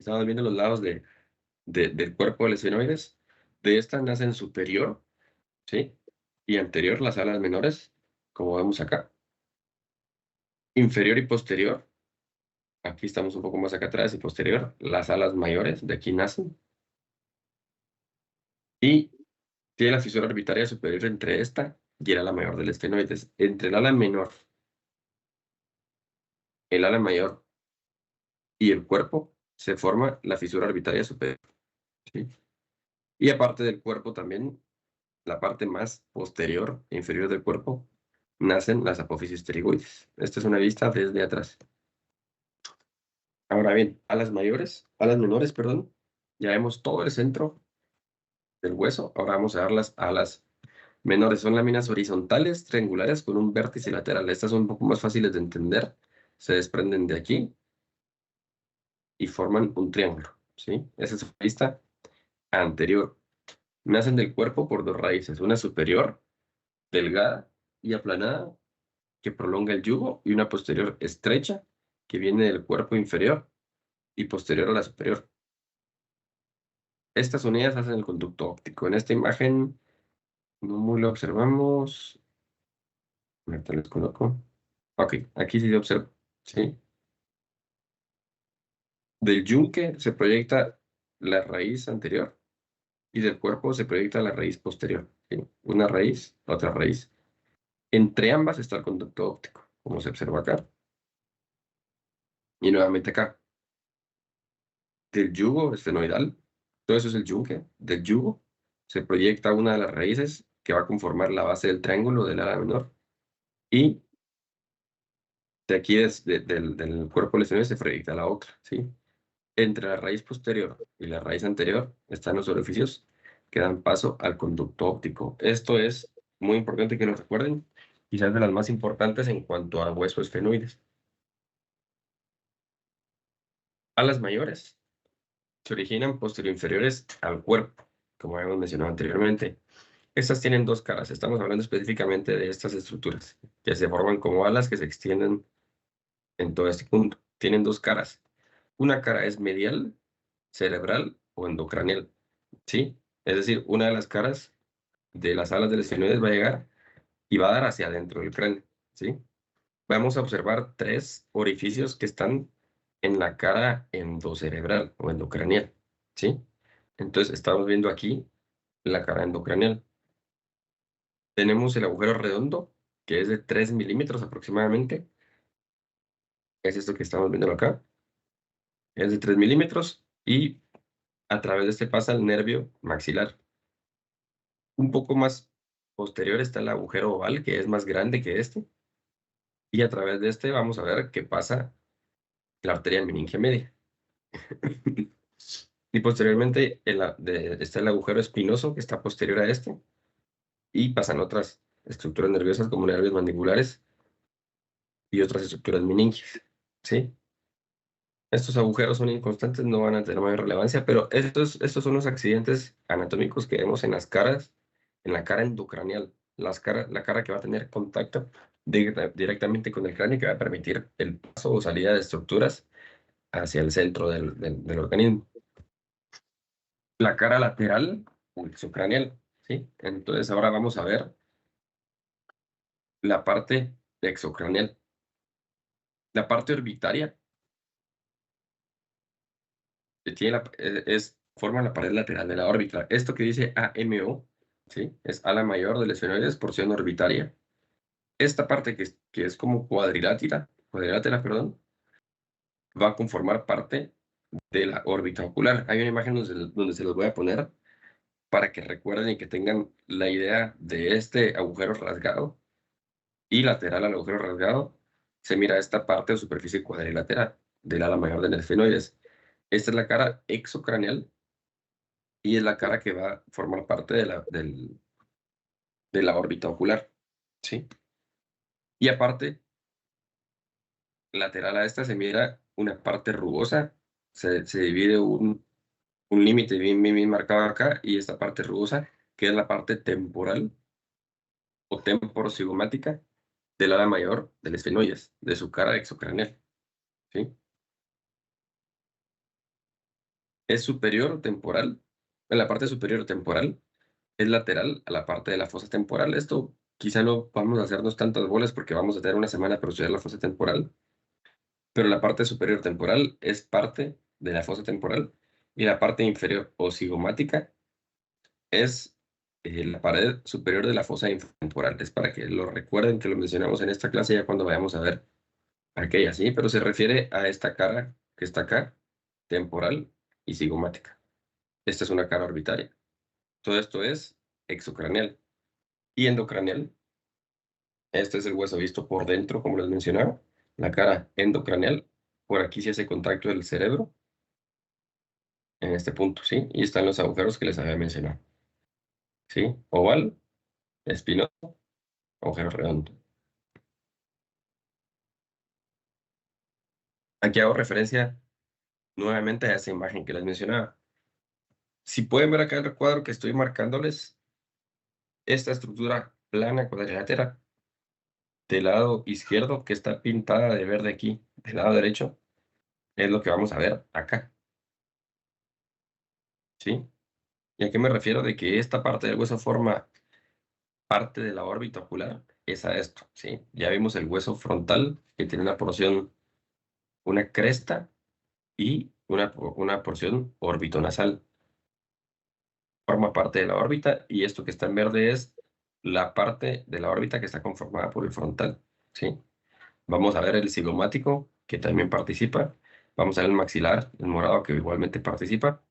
Estamos viendo los lados del cuerpo del esfenoides. De esta nacen superior, ¿sí? Y anterior las alas menores, como vemos acá. Inferior y posterior. Aquí estamos un poco más acá atrás y posterior. Las alas mayores, de aquí nacen. Y tiene la fisura orbitaria superior entre esta y el ala mayor del esfenoides. Entre el ala menor, el ala mayor y el cuerpo se forma la fisura orbitaria superior, ¿sí? Y aparte del cuerpo también, la parte más posterior e inferior del cuerpo, nacen las apófisis pterigoides. Esta es una vista desde atrás. Ahora bien, alas menores, perdón. Ya vemos todo el centro del hueso. Ahora vamos a ver las alas menores. Son láminas horizontales, triangulares, con un vértice lateral. Estas son un poco más fáciles de entender. Se desprenden de aquí y forman un triángulo, ¿sí? Esa es su vista anterior. Nacen del cuerpo por dos raíces, una superior, delgada y aplanada, que prolonga el yugo, y una posterior estrecha, que viene del cuerpo inferior y posterior a la superior. Estas unidas hacen el conducto óptico. En esta imagen no muy lo observamos. Ahorita les coloco. Ok, aquí sí se observa, ¿sí? Del yunque se proyecta la raíz anterior y del cuerpo se proyecta la raíz posterior, ¿sí? Una raíz, otra raíz. Entre ambas está el conducto óptico, como se observa acá. Y nuevamente acá. Del yugo esfenoidal, todo eso es el yunque, del yugo se proyecta una de las raíces que va a conformar la base del triángulo del ala menor. Y de aquí del cuerpo del esfenoide se proyecta la otra, ¿sí? Entre la raíz posterior y la raíz anterior están los orificios que dan paso al conducto óptico. Esto es muy importante que lo recuerden, quizás de las más importantes en cuanto a huesos esfenoides. Alas mayores se originan posterior-inferiores al cuerpo, como habíamos mencionado anteriormente. Estas tienen dos caras. Estamos hablando específicamente de estas estructuras, que se forman como alas que se extienden en todo este punto. Tienen dos caras. Una cara es medial, cerebral o endocranial, ¿sí? Es decir, una de las caras de las alas del esfenoides va a llegar y va a dar hacia adentro del cráneo, ¿sí? Vamos a observar tres orificios que están en la cara endocerebral o endocranial, ¿sí? Entonces, estamos viendo aquí la cara endocranial. Tenemos el agujero redondo, que es de 3 milímetros aproximadamente. Es esto que estamos viendo acá. Es de 3 milímetros y a través de este pasa el nervio maxilar. Un poco más posterior está el agujero oval, que es más grande que este. Y a través de este vamos a ver que pasa la arteria meningia media. Y posteriormente está el agujero espinoso, que está posterior a este. Y pasan otras estructuras nerviosas como nervios mandibulares y otras estructuras meningias, ¿sí? Estos agujeros son inconstantes, no van a tener mayor relevancia, pero estos son los accidentes anatómicos que vemos en las caras, en la cara endocranial, la cara que va a tener contacto directamente con el cráneo, que va a permitir el paso o salida de estructuras hacia el centro del organismo. La cara lateral o exocranial, ¿sí? Entonces ahora vamos a ver la parte exocranial. La parte orbitaria forma la pared lateral de la órbita. Esto que dice AMO, ¿sí? Es ala mayor del esfenoides, porción orbitaria. Esta parte que es como cuadrilátera, perdón, va a conformar parte de la órbita ocular. Hay una imagen donde se los voy a poner para que recuerden y que tengan la idea de este agujero rasgado y lateral al agujero rasgado. Se mira esta parte o superficie cuadrilátera del ala mayor del esfenoides. Esta es la cara exocraneal y es la cara que va a formar parte de la órbita ocular, ¿sí? Y aparte, lateral a esta se mira una parte rugosa, se divide un límite bien marcado acá, y esta parte rugosa, que es la parte temporal o temporocigomática del ala mayor del esfenoides, de su cara exocraneal, ¿sí? es superior temporal, en la parte superior temporal es lateral a la parte de la fosa temporal. Esto quizá no vamos a hacernos tantas bolas porque vamos a tener una semana para estudiar la fosa temporal, pero la parte superior temporal es parte de la fosa temporal y la parte inferior o cigomática es la pared superior de la fosa temporal. Es para que lo recuerden, que lo mencionamos en esta clase ya cuando vayamos a ver aquella, ¿sí? Pero se refiere a esta cara que está acá, temporal y cigomática. Esta es una cara orbitaria. Todo esto es exocraneal. Y endocraneal, este es el hueso visto por dentro, como les mencionaba. La cara endocraneal, por aquí se hace contacto del cerebro, en este punto, ¿sí? Y están los agujeros que les había mencionado, ¿sí? Oval, espinoso, agujero redondo. Aquí hago referencia nuevamente a esa imagen que les mencionaba. Si pueden ver acá en el cuadro que estoy marcándoles, esta estructura plana cuadrilátera del lado izquierdo, que está pintada de verde aquí, del lado derecho, es lo que vamos a ver acá, ¿sí? ¿Y a qué me refiero? De que esta parte del hueso forma parte de la órbita ocular, es a esto, ¿sí? Ya vimos el hueso frontal, que tiene una porción, una cresta y una porción orbitonasal. Forma parte de la órbita y esto que está en verde es la parte de la órbita que está conformada por el frontal, ¿sí? Vamos a ver el cigomático, que también participa. Vamos a ver el maxilar, el morado, que igualmente participa.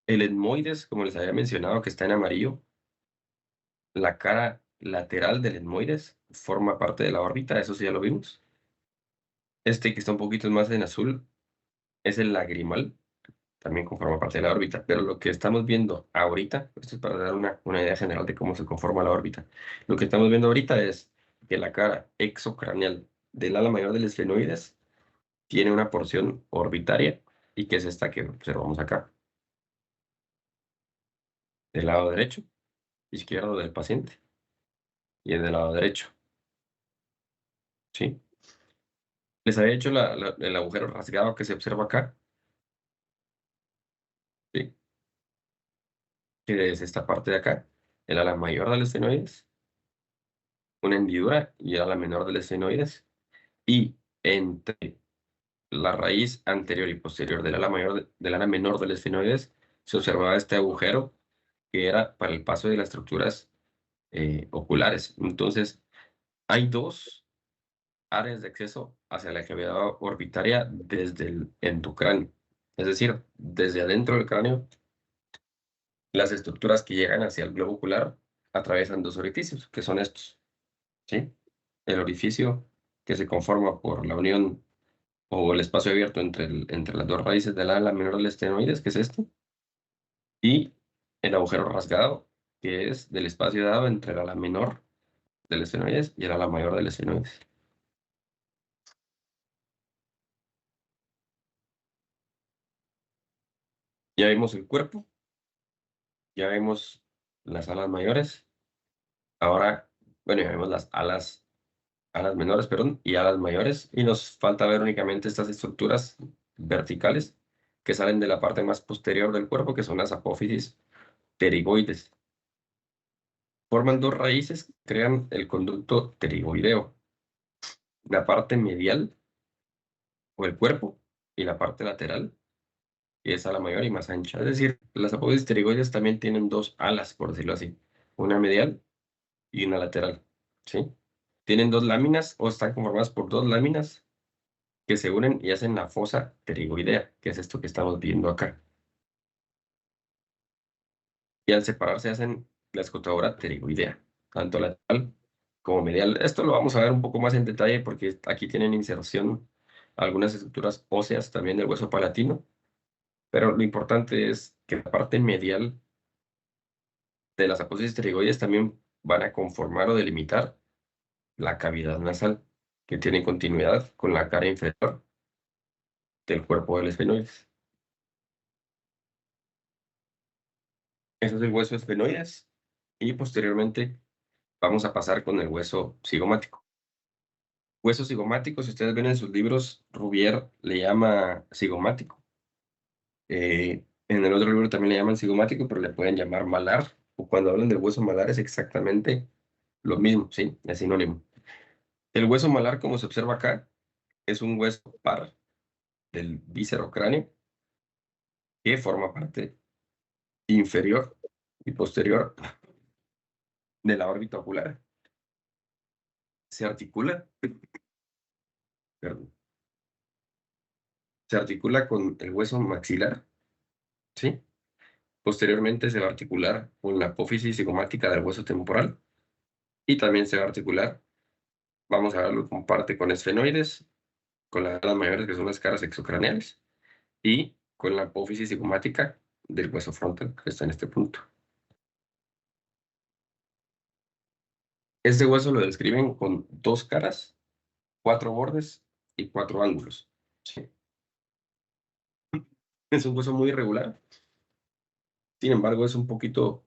El etmoides, como les había mencionado, que está en amarillo. La cara lateral del etmoides forma parte de la órbita, eso sí ya lo vimos. Este que está un poquito más en azul es el lagrimal, también conforma parte de la órbita. Pero lo que estamos viendo ahorita, esto es para dar una idea general de cómo se conforma la órbita. Lo que estamos viendo ahorita es que la cara exocraneal del ala mayor del esfenoides tiene una porción orbitaria y que es esta que observamos acá, del lado derecho, izquierdo del paciente y en el lado derecho, ¿sí? Les había hecho el agujero rasgado que se observa acá, ¿sí? Que es esta parte de acá, el ala mayor del esfenoides, una hendidura y el ala menor del esfenoides, y entre la raíz anterior y posterior del ala mayor del ala menor del esfenoides se observaba este agujero que era para el paso de las estructuras oculares. Entonces, hay dos áreas de acceso hacia la cavidad orbitaria desde el endocráneo, es decir, desde adentro del cráneo, las estructuras que llegan hacia el globo ocular atraviesan dos orificios, que son estos, ¿sí? El orificio que se conforma por la unión o el espacio abierto entre las dos raíces del ala menor del estenoides, que es este, y el agujero rasgado, que es del espacio dado entre el ala menor del estenoides y el ala mayor del estenoides. Ya vimos el cuerpo, ya vemos las alas mayores. Ahora, bueno, ya vemos las alas menores, perdón, y alas mayores. Y nos falta ver únicamente estas estructuras verticales que salen de la parte más posterior del cuerpo, que son las apófisis pterigoides. Forman dos raíces que crean el conducto pterigoideo. La parte medial, o el cuerpo, y la parte lateral, que es ala mayor y más ancha. Es decir, las apófisis pterigoides también tienen dos alas, por decirlo así. Una medial y una lateral, ¿sí? Tienen dos láminas o están conformadas por dos láminas que se unen y hacen la fosa pterigoidea, que es esto que estamos viendo acá. Y al separarse hacen la escotadura pterigoidea, tanto lateral como medial. Esto lo vamos a ver un poco más en detalle porque aquí tienen inserción algunas estructuras óseas también del hueso palatino, pero lo importante es que la parte medial de las apófisis pterigoides también van a conformar o delimitar la cavidad nasal, que tiene continuidad con la cara inferior del cuerpo del esfenoides. Eso es el hueso esfenoides y posteriormente vamos a pasar con el hueso cigomático. Hueso cigomático, si ustedes ven en sus libros, Rubier le llama cigomático. En el otro libro también le llaman cigomático, pero le pueden llamar malar, o cuando hablan del hueso malar es exactamente lo mismo, ¿sí? Es sinónimo. El hueso malar, como se observa acá, es un hueso par del víscero cráneo que forma parte inferior y posterior de la órbita ocular. Se articula, perdón, se articula con el hueso maxilar, ¿sí? Posteriormente se va a articular con la apófisis cigomática del hueso temporal y también se va a articular, vamos a verlo con parte con esfenoides, con las caras mayores que son las caras exocraneales y con la apófisis cigomática del hueso frontal que está en este punto. Este hueso lo describen con 2 caras, 4 bordes y 4 ángulos. ¿Sí? Es un hueso muy irregular. Sin embargo, es un poquito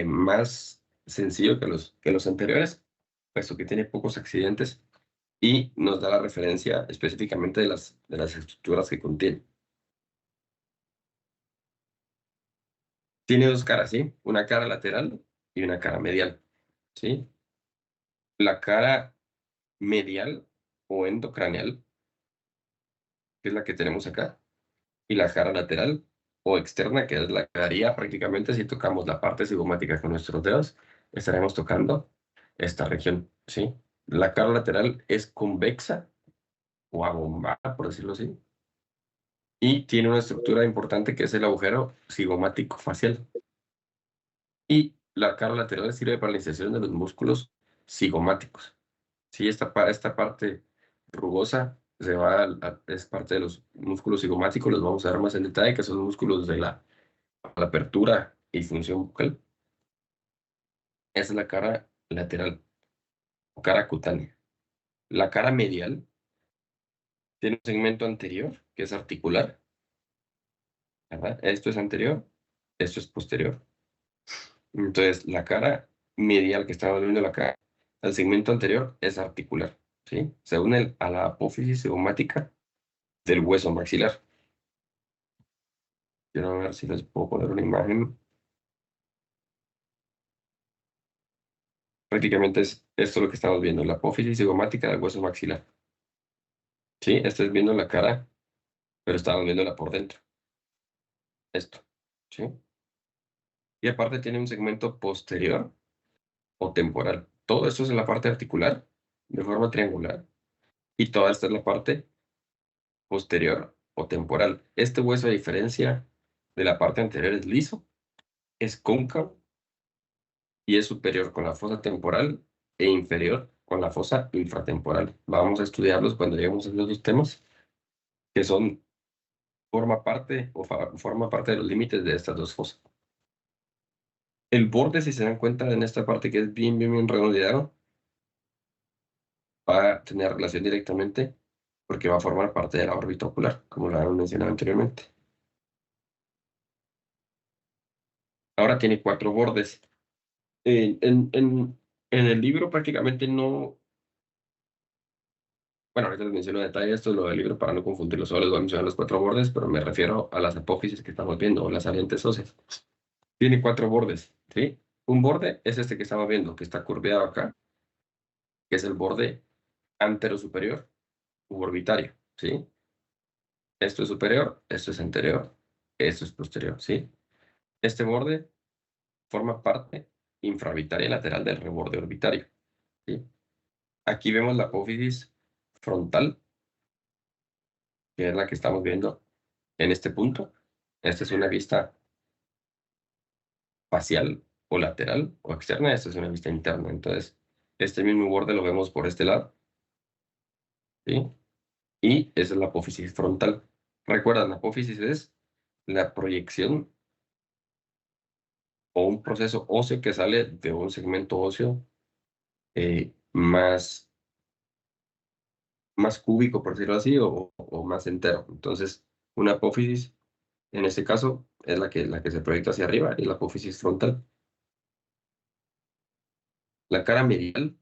más sencillo que los anteriores, puesto que tiene pocos accidentes y nos da la referencia específicamente de las estructuras que contiene. Tiene 2 caras, ¿sí? Una cara lateral y una cara medial, ¿sí? La cara medial o endocraneal, que es la que tenemos acá, y la cara lateral o externa, que es la que daría prácticamente si tocamos la parte cigomática con nuestros dedos, estaremos tocando esta región, ¿sí? La cara lateral es convexa o abombada, por decirlo así, y tiene una estructura importante que es el agujero cigomático facial. Y la cara lateral sirve para la inserción de los músculos cigomáticos. Sí, esta parte rugosa es parte de los músculos cigomáticos, los vamos a ver más en detalle, que son los músculos de la apertura y función bucal. Esa es la cara lateral o cara cutánea. La cara medial tiene un segmento anterior que es articular, ¿verdad? Esto es anterior, esto es posterior. Entonces, la cara medial que estamos viendo acá, el segmento anterior es articular, ¿sí? Se une a la apófisis cigomática del hueso maxilar. Quiero ver si les puedo poner una imagen. Prácticamente es esto lo que estamos viendo, la apófisis cigomática del hueso maxilar. Sí, estás viendo la cara, pero estamos viéndola por dentro. Esto, ¿sí? Y aparte tiene un segmento posterior o temporal. Todo esto es en la parte articular, de forma triangular. Y toda esta es la parte posterior o temporal. Este hueso, a diferencia de la parte anterior, es liso, es cóncavo y es superior con la fosa temporal e inferior con la fosa infratemporal. Vamos a estudiarlos cuando lleguemos a esos dos temas, que son, forma parte de los límites de estas dos fosas. El borde, si se dan cuenta en esta parte que es bien redondeado, va a tener relación directamente porque va a formar parte de la órbita ocular, como lo habíamos mencionado anteriormente. Ahora tiene 4 bordes. En el libro prácticamente no, bueno, ahorita les menciono en detalle esto, lo del libro para no confundirlo, solo les voy a mencionar los 4 bordes, pero me refiero a las apófisis que estamos viendo, o las salientes óseas. Tiene 4 bordes, ¿sí? Un borde es este que estamos viendo, que está curveado acá, que es el borde antero superior u orbitario, ¿sí? Esto es superior, esto es anterior, esto es posterior, ¿sí? Este borde forma parte infraorbitaria lateral del reborde orbitario, ¿sí? Aquí vemos la apófisis frontal, que es la que estamos viendo en este punto. Esta es una vista facial o lateral o externa, esta es una vista interna. Entonces, este mismo borde lo vemos por este lado, ¿sí? Y esa es la apófisis frontal. Recuerdan, la apófisis es la proyección o un proceso óseo que sale de un segmento óseo más cúbico, por decirlo así, o más entero. Entonces, una apófisis, en este caso, es la que se proyecta hacia arriba, y la apófisis frontal. La cara medial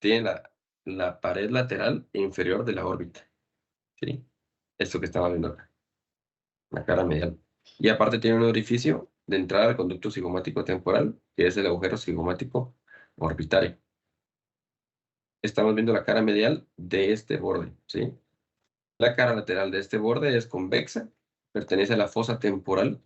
tiene la pared lateral e inferior de la órbita, ¿sí? Esto que estaba viendo acá. la cara medial. Y aparte tiene un orificio de entrada al conducto cigomático temporal, que es el agujero cigomático orbitario. Estamos viendo la cara medial de este borde, ¿sí? La cara lateral de este borde es convexa, pertenece a la fosa temporal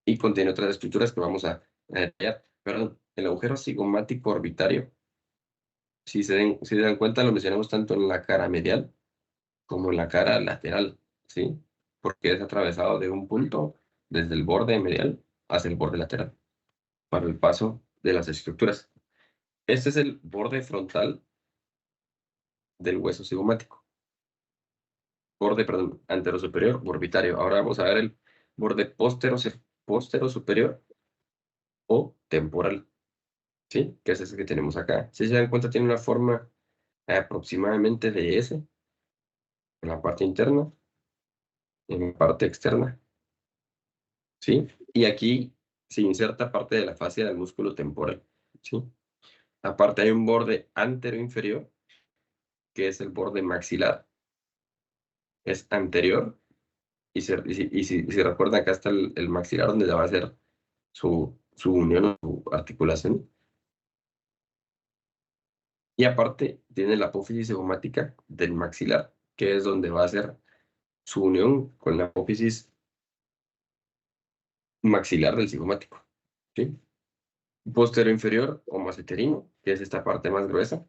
y contiene otras estructuras que vamos a detallar. Perdón, el agujero cigomático orbitario, si se dan cuenta, lo mencionamos tanto en la cara medial como en la cara lateral, ¿sí? Porque es atravesado de un punto desde el borde medial hacia el borde lateral para el paso de las estructuras. Este es el borde frontal del hueso cigomático. Borde, perdón, antero superior, orbitario. Ahora vamos a ver el borde póstero superior o temporal, ¿sí? Que es ese que tenemos acá. Si se dan cuenta, tiene una forma aproximadamente de S en la parte interna, en la parte externa, ¿sí? Y aquí se inserta parte de la fascia del músculo temporal, ¿sí? Aparte hay un borde antero inferior, que es el borde maxilar, es anterior, y si recuerdan, acá está el maxilar donde va a ser su unión, su articulación. Y aparte tiene la apófisis cigomática del maxilar, que es donde va a ser su unión con la apófisis maxilar del cigomático, ¿sí? Posterior inferior o maseterino, que es esta parte más gruesa.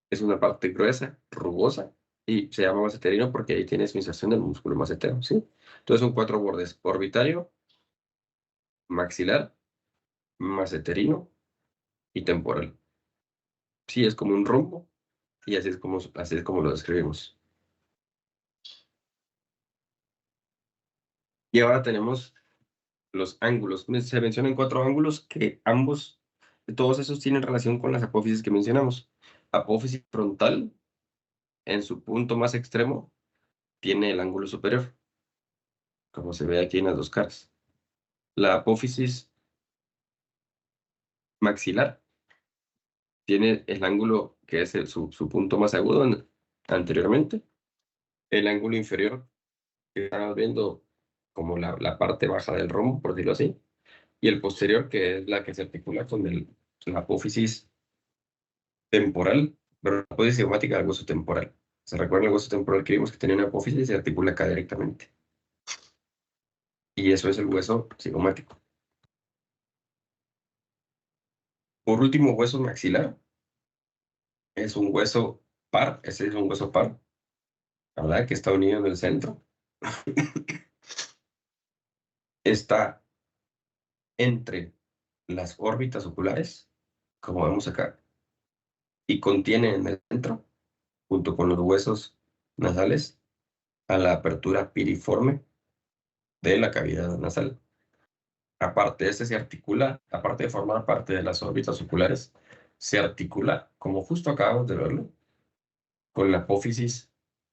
Es una parte gruesa, rugosa, y se llama maseterino porque ahí tiene su inserción del músculo macetero, ¿sí? Entonces son 4 bordes: orbitario, maxilar, maseterino y temporal. Sí, es como un rombo, y así es como lo describimos. Y ahora tenemos los ángulos. Se mencionan 4 ángulos que todos esos tienen relación con las apófisis que mencionamos. Apófisis frontal, en su punto más extremo, tiene el ángulo superior, como se ve aquí en las dos caras. La apófisis maxilar tiene el ángulo que es su punto más agudo anteriormente. El ángulo inferior, que estamos viendo como la parte baja del rombo, por decirlo así. Y el posterior, que es la que se articula con la apófisis temporal, pero la apófisis cigomática del hueso temporal. ¿Se recuerda el hueso temporal que vimos que tenía una apófisis y se articula acá directamente? Y eso es el hueso cigomático. Por último, hueso maxilar. Es un hueso par, ese es un hueso par, ¿verdad? Que está unido en el centro. Está entre las órbitas oculares, como vemos acá, y contiene en el centro, junto con los huesos nasales, a la apertura piriforme de la cavidad nasal. Aparte, este se articula, aparte de formar parte de las órbitas oculares, se articula, como justo acabamos de verlo, con la apófisis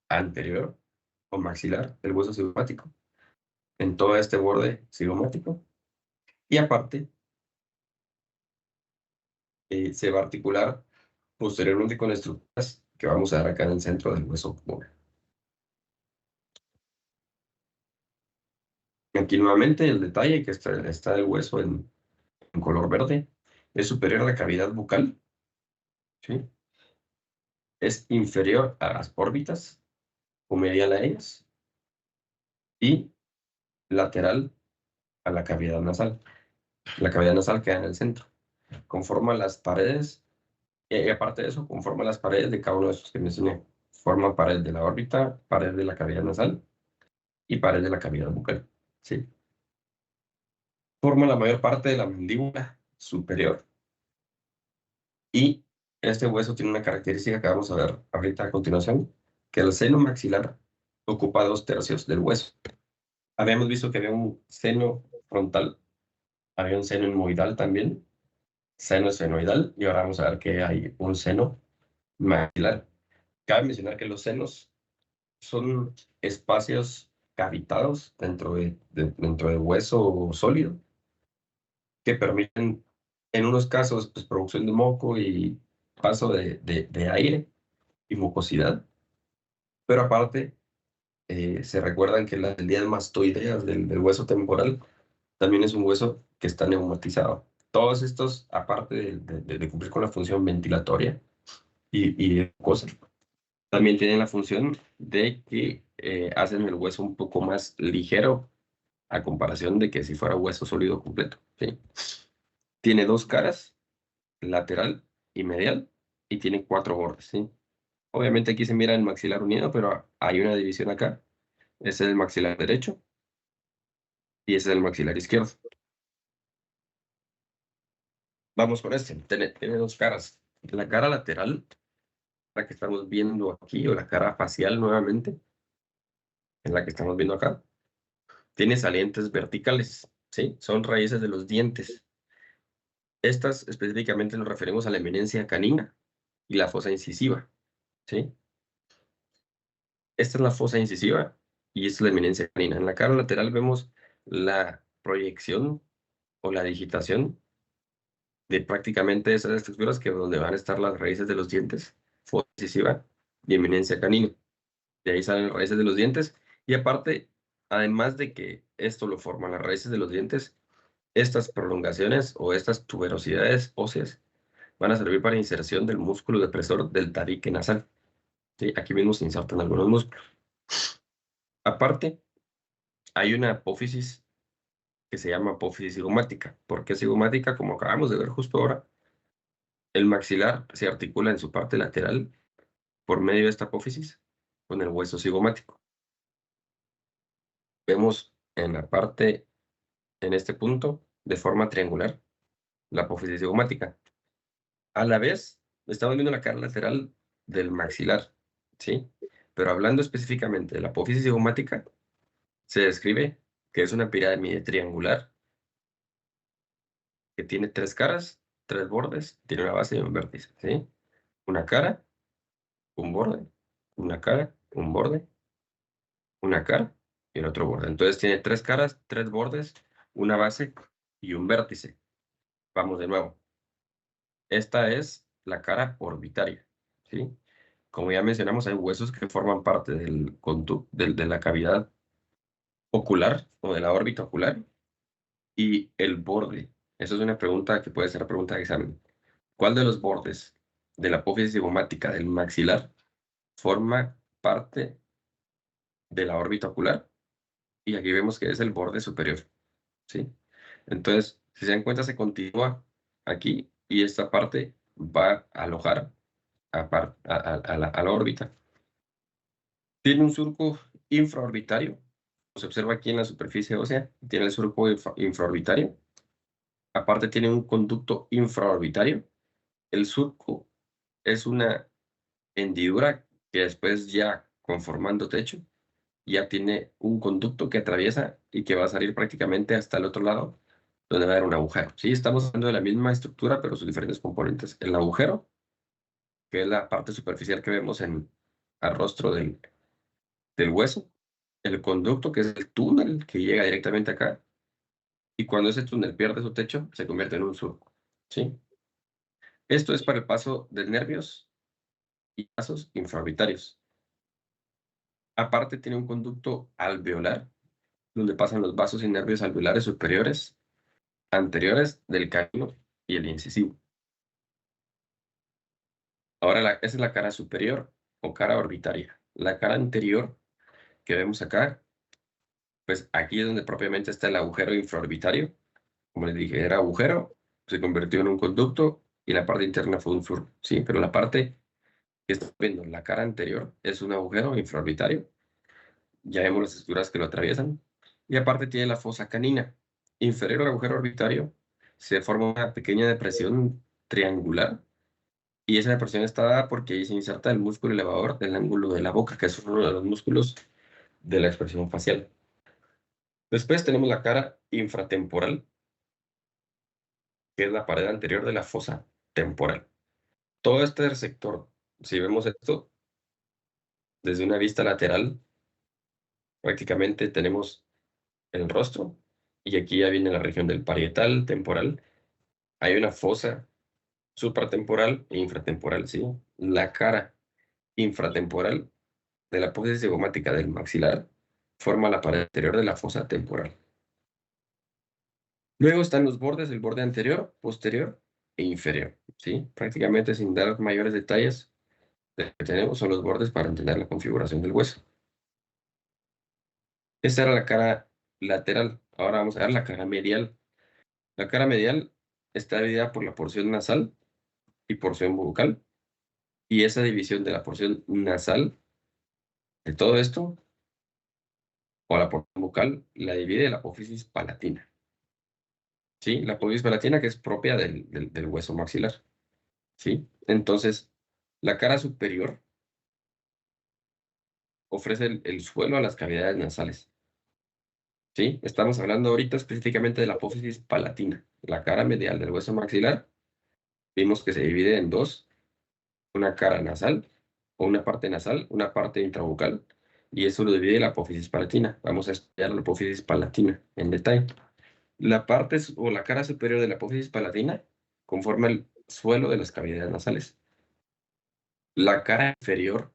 anterior o maxilar del hueso cigomático, en todo este borde cigomático. Y aparte, se va a articular posteriormente con estructuras que vamos a ver acá en el centro del hueso pulmonar. Aquí nuevamente el detalle que está el hueso en color verde es superior a la cavidad bucal, ¿sí? Es inferior a las órbitas o medial a ellas y lateral a la cavidad nasal. La cavidad nasal queda en el centro. Conforma las paredes, y aparte de eso, conforma las paredes de cada uno de esos que mencioné. Forma pared de la órbita, pared de la cavidad nasal y pared de la cavidad bucal, ¿sí? Forma la mayor parte de la mandíbula superior. Y este hueso tiene una característica que vamos a ver ahorita a continuación, que el seno maxilar ocupa 2/3 del hueso. Habíamos visto que había un seno frontal, había un seno inmoidal también, seno esfenoidal, y ahora vamos a ver que hay un seno maxilar. Cabe mencionar que los senos son espacios cavitados dentro de hueso sólido que permiten, en unos casos, pues, producción de moco y paso de aire y mucosidad. Pero aparte, se recuerdan que las líneas mastoideas del hueso temporal también es un hueso que está neumatizado. Todos estos, aparte de cumplir con la función ventilatoria y cosas, también tienen la función de que hacen el hueso un poco más ligero a comparación de que si fuera hueso sólido completo, ¿sí? Tiene dos caras, lateral y medial, y tiene 4 bordes, ¿sí? Obviamente aquí se mira el maxilar unido, pero hay una división acá. Ese es el maxilar derecho y ese es el maxilar izquierdo. Vamos con este. Tiene dos caras. La cara lateral, la que estamos viendo aquí, o la cara facial nuevamente, en la que estamos viendo acá, tiene salientes verticales, ¿sí? Son raíces de los dientes. Estas específicamente nos referimos a la eminencia canina y la fosa incisiva, ¿sí? Esta es la fosa incisiva y esta es la eminencia canina. En la cara lateral vemos la proyección o la digitación de prácticamente esas estructuras que donde van a estar las raíces de los dientes, fosa incisiva y eminencia canina. De ahí salen las raíces de los dientes y aparte, además de que esto lo forman las raíces de los dientes, estas prolongaciones o estas tuberosidades óseas van a servir para inserción del músculo depresor del tabique nasal. ¿Sí? Aquí mismo se insertan algunos músculos. Aparte, hay una apófisis que se llama apófisis cigomática. ¿Por qué cigomática? Como acabamos de ver justo ahora, el maxilar se articula en su parte lateral por medio de esta apófisis con el hueso cigomático. Vemos en la parte, en este punto, de forma triangular, la apófisis cigomática. A la vez, estamos viendo la cara lateral del maxilar, ¿sí? Pero hablando específicamente de la apófisis cigomática, se describe que es una pirámide triangular que tiene 3 caras, 3 bordes, tiene una base y un vértice, ¿sí? Una cara, un borde, una cara, un borde, una cara y el otro borde. Entonces tiene 3 caras, 3 bordes, una base y un vértice. Vamos de nuevo. Esta es la cara orbitaria, ¿sí? Como ya mencionamos, hay huesos que forman parte del conducto, de la cavidad ocular o de la órbita ocular y el borde. Eso es una pregunta que puede ser pregunta de examen. ¿Cuál de los bordes de la apófisis cigomática del maxilar forma parte de la órbita ocular? Y aquí vemos que es el borde superior, ¿sí? Entonces, si se dan cuenta, se continúa aquí y esta parte va a alojar a la órbita. Tiene un surco infraorbitario, se observa aquí en la superficie ósea, tiene el surco infraorbitario. Aparte tiene un conducto infraorbitario. El surco es una hendidura que después ya conformando techo, ya tiene un conducto que atraviesa y que va a salir prácticamente hasta el otro lado, donde va a haber un agujero. Sí, estamos hablando de la misma estructura, pero sus diferentes componentes. El agujero, que es la parte superficial que vemos en el rostro del hueso. El conducto, que es el túnel que llega directamente acá. Y cuando ese túnel pierde su techo, se convierte en un surco. ¿Sí? Esto es para el paso de nervios y vasos infraorbitarios. Aparte, tiene un conducto alveolar, donde pasan los vasos y nervios alveolares superiores, anteriores del canino y el incisivo. Ahora, esa es la cara superior o cara orbitaria. La cara anterior que vemos acá, pues aquí es donde propiamente está el agujero infraorbitario. Como les dije, era agujero, se convirtió en un conducto y la parte interna fue un surco, ¿sí? Pero la parte que está viendo, la cara anterior, es un agujero infraorbitario. Ya vemos las estructuras que lo atraviesan. Y aparte tiene la fosa canina. Inferior al agujero orbitario se forma una pequeña depresión triangular. Y esa depresión está dada porque ahí se inserta el músculo elevador del ángulo de la boca, que es uno de los músculos de la expresión facial. Después tenemos la cara infratemporal, que es la pared anterior de la fosa temporal. Todo este sector, si vemos esto desde una vista lateral, prácticamente tenemos el rostro y aquí ya viene la región del parietal temporal. Hay una fosa supratemporal e infratemporal, ¿sí? La cara infratemporal de la apófisis zigomática del maxilar forma la pared anterior de la fosa temporal. Luego están los bordes, el borde anterior, posterior e inferior, ¿sí? Prácticamente sin dar mayores detalles, lo que tenemos son los bordes para entender la configuración del hueso. Esta era la cara lateral. Ahora vamos a ver la cara medial. La cara medial está dividida por la porción nasal y porción bucal. Y esa división de la porción nasal de todo esto, o la porción bucal, la divide la apófisis palatina. ¿Sí? La apófisis palatina que es propia del hueso maxilar. ¿Sí? Entonces, la cara superior ofrece el suelo a las cavidades nasales. ¿Sí? Estamos hablando ahorita específicamente de la apófisis palatina. La cara medial del hueso maxilar, vimos que se divide en dos, una cara nasal, o una parte nasal, una parte intrabucal, y eso lo divide la apófisis palatina. Vamos a estudiar la apófisis palatina en detalle. La parte o la cara superior de la apófisis palatina conforma el suelo de las cavidades nasales. La cara inferior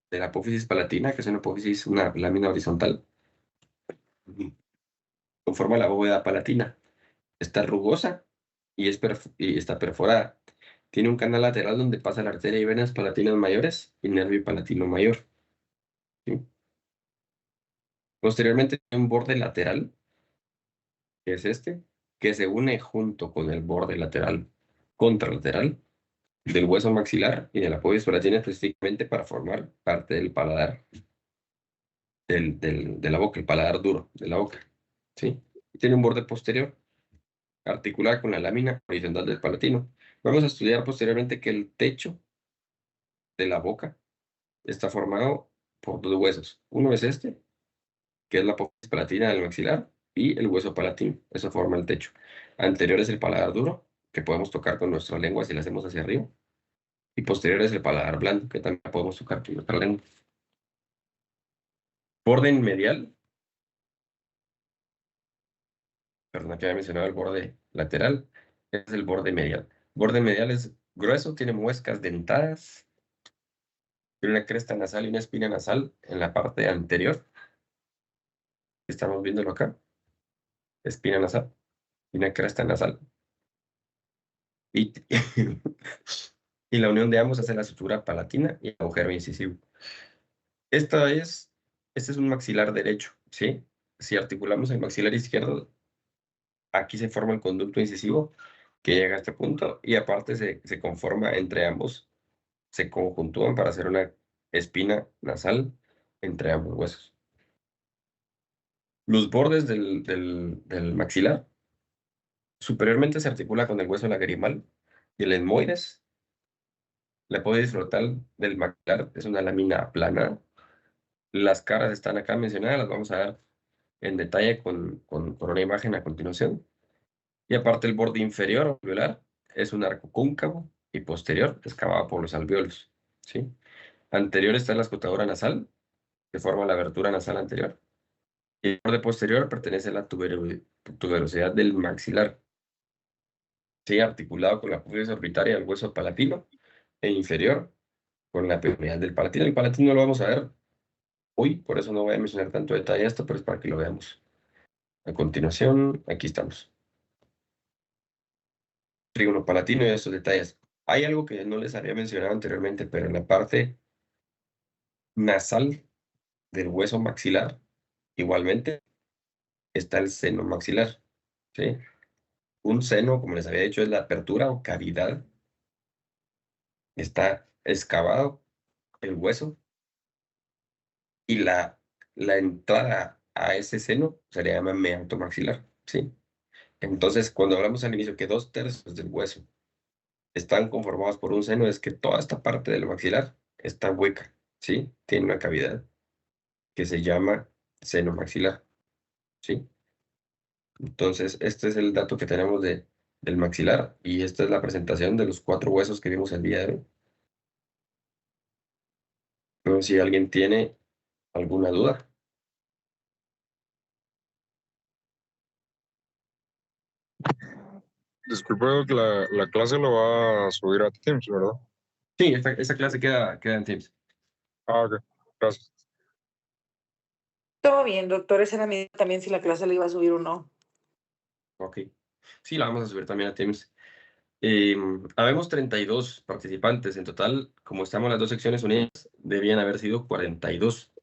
de la apófisis palatina, que es una apófisis, una lámina horizontal, conforma la bóveda palatina. Está rugosa y está perforada. Tiene un canal lateral donde pasa la arteria y venas palatinas mayores y nervio palatino mayor. ¿Sí? Posteriormente tiene un borde lateral, que es este, que se une junto con el borde lateral contralateral del hueso maxilar y de la apófisis palatina específicamente para formar parte del paladar de la boca, el paladar duro de la boca. ¿Sí? Y tiene un borde posterior articulado con la lámina horizontal del palatino. Vamos a estudiar posteriormente que el techo de la boca está formado por dos huesos. Uno es este, que es la apófisis palatina del maxilar, y el hueso palatino. Eso forma el techo. Anterior es el paladar duro, que podemos tocar con nuestra lengua si la hacemos hacia arriba. Y posterior es el paladar blando, que también podemos tocar con nuestra lengua. Borde medial, perdón, que había mencionado el borde lateral, es el borde medial. Borde medial es grueso, tiene muescas dentadas, tiene una cresta nasal y una espina nasal en la parte anterior. Estamos viéndolo acá. Espina nasal y una cresta nasal. Y, y la unión de ambos hace la sutura palatina y el agujero incisivo. Este es un maxilar derecho, ¿sí? Si articulamos el maxilar izquierdo, aquí se forma el conducto incisivo que llega a este punto y aparte se conforma entre ambos, se conjuntúan para hacer una espina nasal entre ambos huesos. Los bordes del maxilar superiormente se articula con el hueso lagrimal y el etmoides. La apófisis frontal del maxilar es una lámina plana. Las caras están acá mencionadas, las vamos a ver en detalle con una imagen a continuación. Y aparte el borde inferior alveolar es un arco cóncavo y posterior excavado por los alvéolos, ¿sí? Anterior está la escotadura nasal, que forma la abertura nasal anterior. Y el borde posterior pertenece a la tuberosidad del maxilar, ¿sí? Articulado con la apófisis orbitaria del hueso palatino e inferior con la peroneal del palatino. El palatino lo vamos a ver hoy, por eso no voy a mencionar tanto detalle esto, pero es para que lo veamos. A continuación, aquí estamos. Trígono palatino y estos detalles. Hay algo que no les había mencionado anteriormente, pero en la parte nasal del hueso maxilar, igualmente, está el seno maxilar, ¿sí? Un seno, como les había dicho, es la apertura o cavidad. Está excavado el hueso y la entrada a ese seno se le llama meato maxilar, ¿sí? Entonces, cuando hablamos al inicio que 2/3 del hueso están conformados por un seno, es que toda esta parte del maxilar está hueca, ¿sí? Tiene una cavidad que se llama seno maxilar, ¿sí? Entonces, este es el dato que tenemos del maxilar y esta es la presentación de los 4 huesos que vimos el día de hoy. No sé si alguien tiene alguna duda. Disculpe, la clase lo va a subir a Teams, ¿verdad? Sí, esa clase queda en Teams. Ah, ok. Gracias. Todo bien, doctor. Esa era mi duda también, si la clase la iba a subir o no. Ok. Sí, la vamos a subir también a Teams. Habemos 32 participantes. En total, como estamos las dos secciones unidas, debían haber sido 42.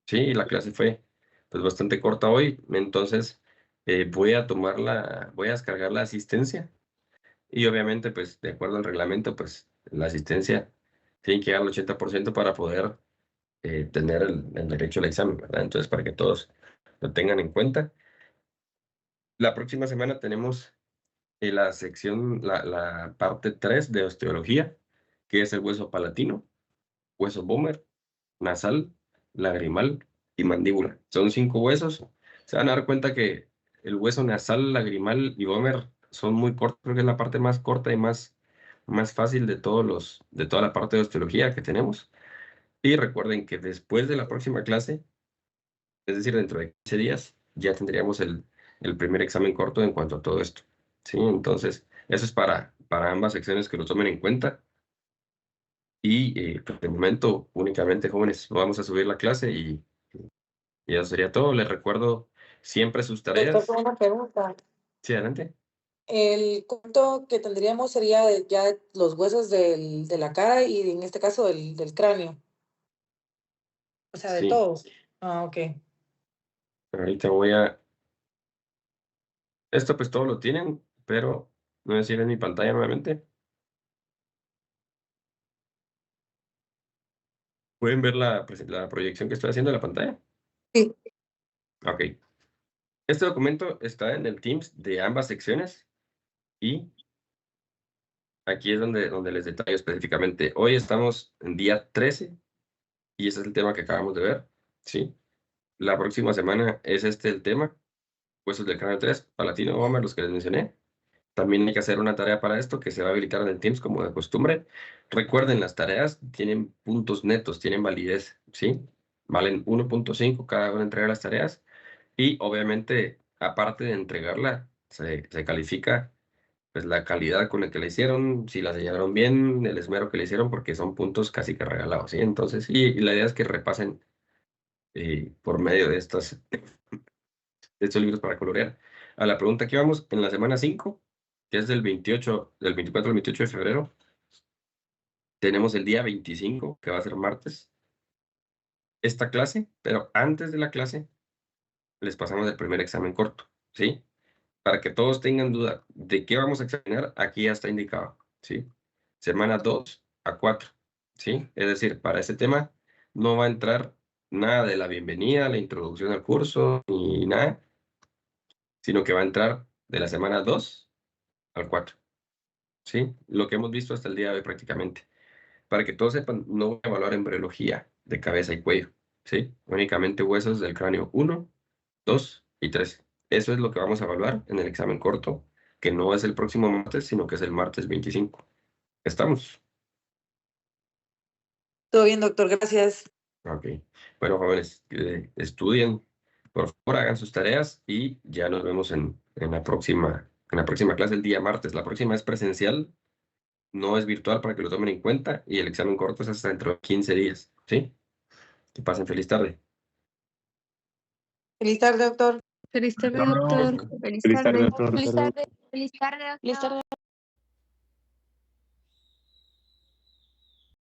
Sí, la clase fue pues bastante corta hoy. Entonces, voy a descargar la asistencia. Y obviamente, pues, de acuerdo al reglamento, pues, la asistencia tiene que llegar al 80% para poder tener el derecho al examen, ¿verdad? Entonces, para que todos lo tengan en cuenta. La próxima semana tenemos la sección, la parte 3 de osteología, que es el hueso palatino, hueso bómer, nasal, lagrimal y mandíbula. Son 5 huesos. Se van a dar cuenta que el hueso nasal, lagrimal y bómer son muy cortos, creo que es la parte más corta y más fácil de toda la parte de osteología que tenemos. Y recuerden que después de la próxima clase, es decir, dentro de 15 días, ya tendríamos el primer examen corto en cuanto a todo esto. ¿Sí? Entonces, eso es para ambas secciones que lo tomen en cuenta. Y pues, de momento, únicamente, jóvenes, vamos a subir la clase y eso sería todo. Les recuerdo siempre sus tareas. Doctor, tengo una pregunta. Sí, adelante. El corto que tendríamos sería ya los huesos de la cara y en este caso del cráneo. O sea, de Sí. todos. Ah, ok. Ahorita voy a... Esto pues todo lo tienen, pero no voy a decir en mi pantalla nuevamente. ¿Pueden ver la proyección que estoy haciendo en la pantalla? Sí. Ok. Este documento está en el Teams de ambas secciones y aquí es donde les detallo específicamente. Hoy estamos en día 13 y ese es el tema que acabamos de ver, ¿sí? La próxima semana es el tema, huesos del cráneo 3, palatino, bómer, los que les mencioné. También hay que hacer una tarea para esto que se va a habilitar en el Teams como de costumbre. Recuerden, las tareas tienen puntos netos, tienen validez, ¿sí? Valen 1.5 cada una entrega las tareas y obviamente, aparte de entregarla, se califica pues la calidad con la que la hicieron, si la sellaron bien, el esmero que le hicieron, porque son puntos casi que regalados, ¿sí? Entonces, y la idea es que repasen por medio de estos libros para colorear. A la pregunta que vamos, en la semana 5, que es del 24 al 28 de febrero, tenemos el día 25, que va a ser martes, esta clase, pero antes de la clase les pasamos el primer examen corto, ¿sí? Para que todos tengan duda de qué vamos a examinar, aquí ya está indicado, ¿sí? Semana 2 a 4, ¿sí? Es decir, para este tema no va a entrar nada de la bienvenida, la introducción al curso, ni nada, sino que va a entrar de la semana 2 al 4, ¿sí? Lo que hemos visto hasta el día de hoy prácticamente. Para que todos sepan, no voy a evaluar embriología de cabeza y cuello, ¿sí? Únicamente huesos del cráneo 1, 2 y 3. Eso es lo que vamos a evaluar en el examen corto, que no es el próximo martes, sino que es el martes 25. ¿Estamos? Todo bien, doctor. Gracias. Ok. Bueno, jóvenes, estudien, por favor, hagan sus tareas y ya nos vemos en la próxima clase el día martes. La próxima es presencial, no es virtual para que lo tomen en cuenta y el examen corto es hasta dentro de 15 días, ¿sí? Que pasen feliz tarde. Feliz tarde, doctor. Feliz tarde, No, doctor. Feliz tarde, doctor. Feliz tarde. Feliz tarde.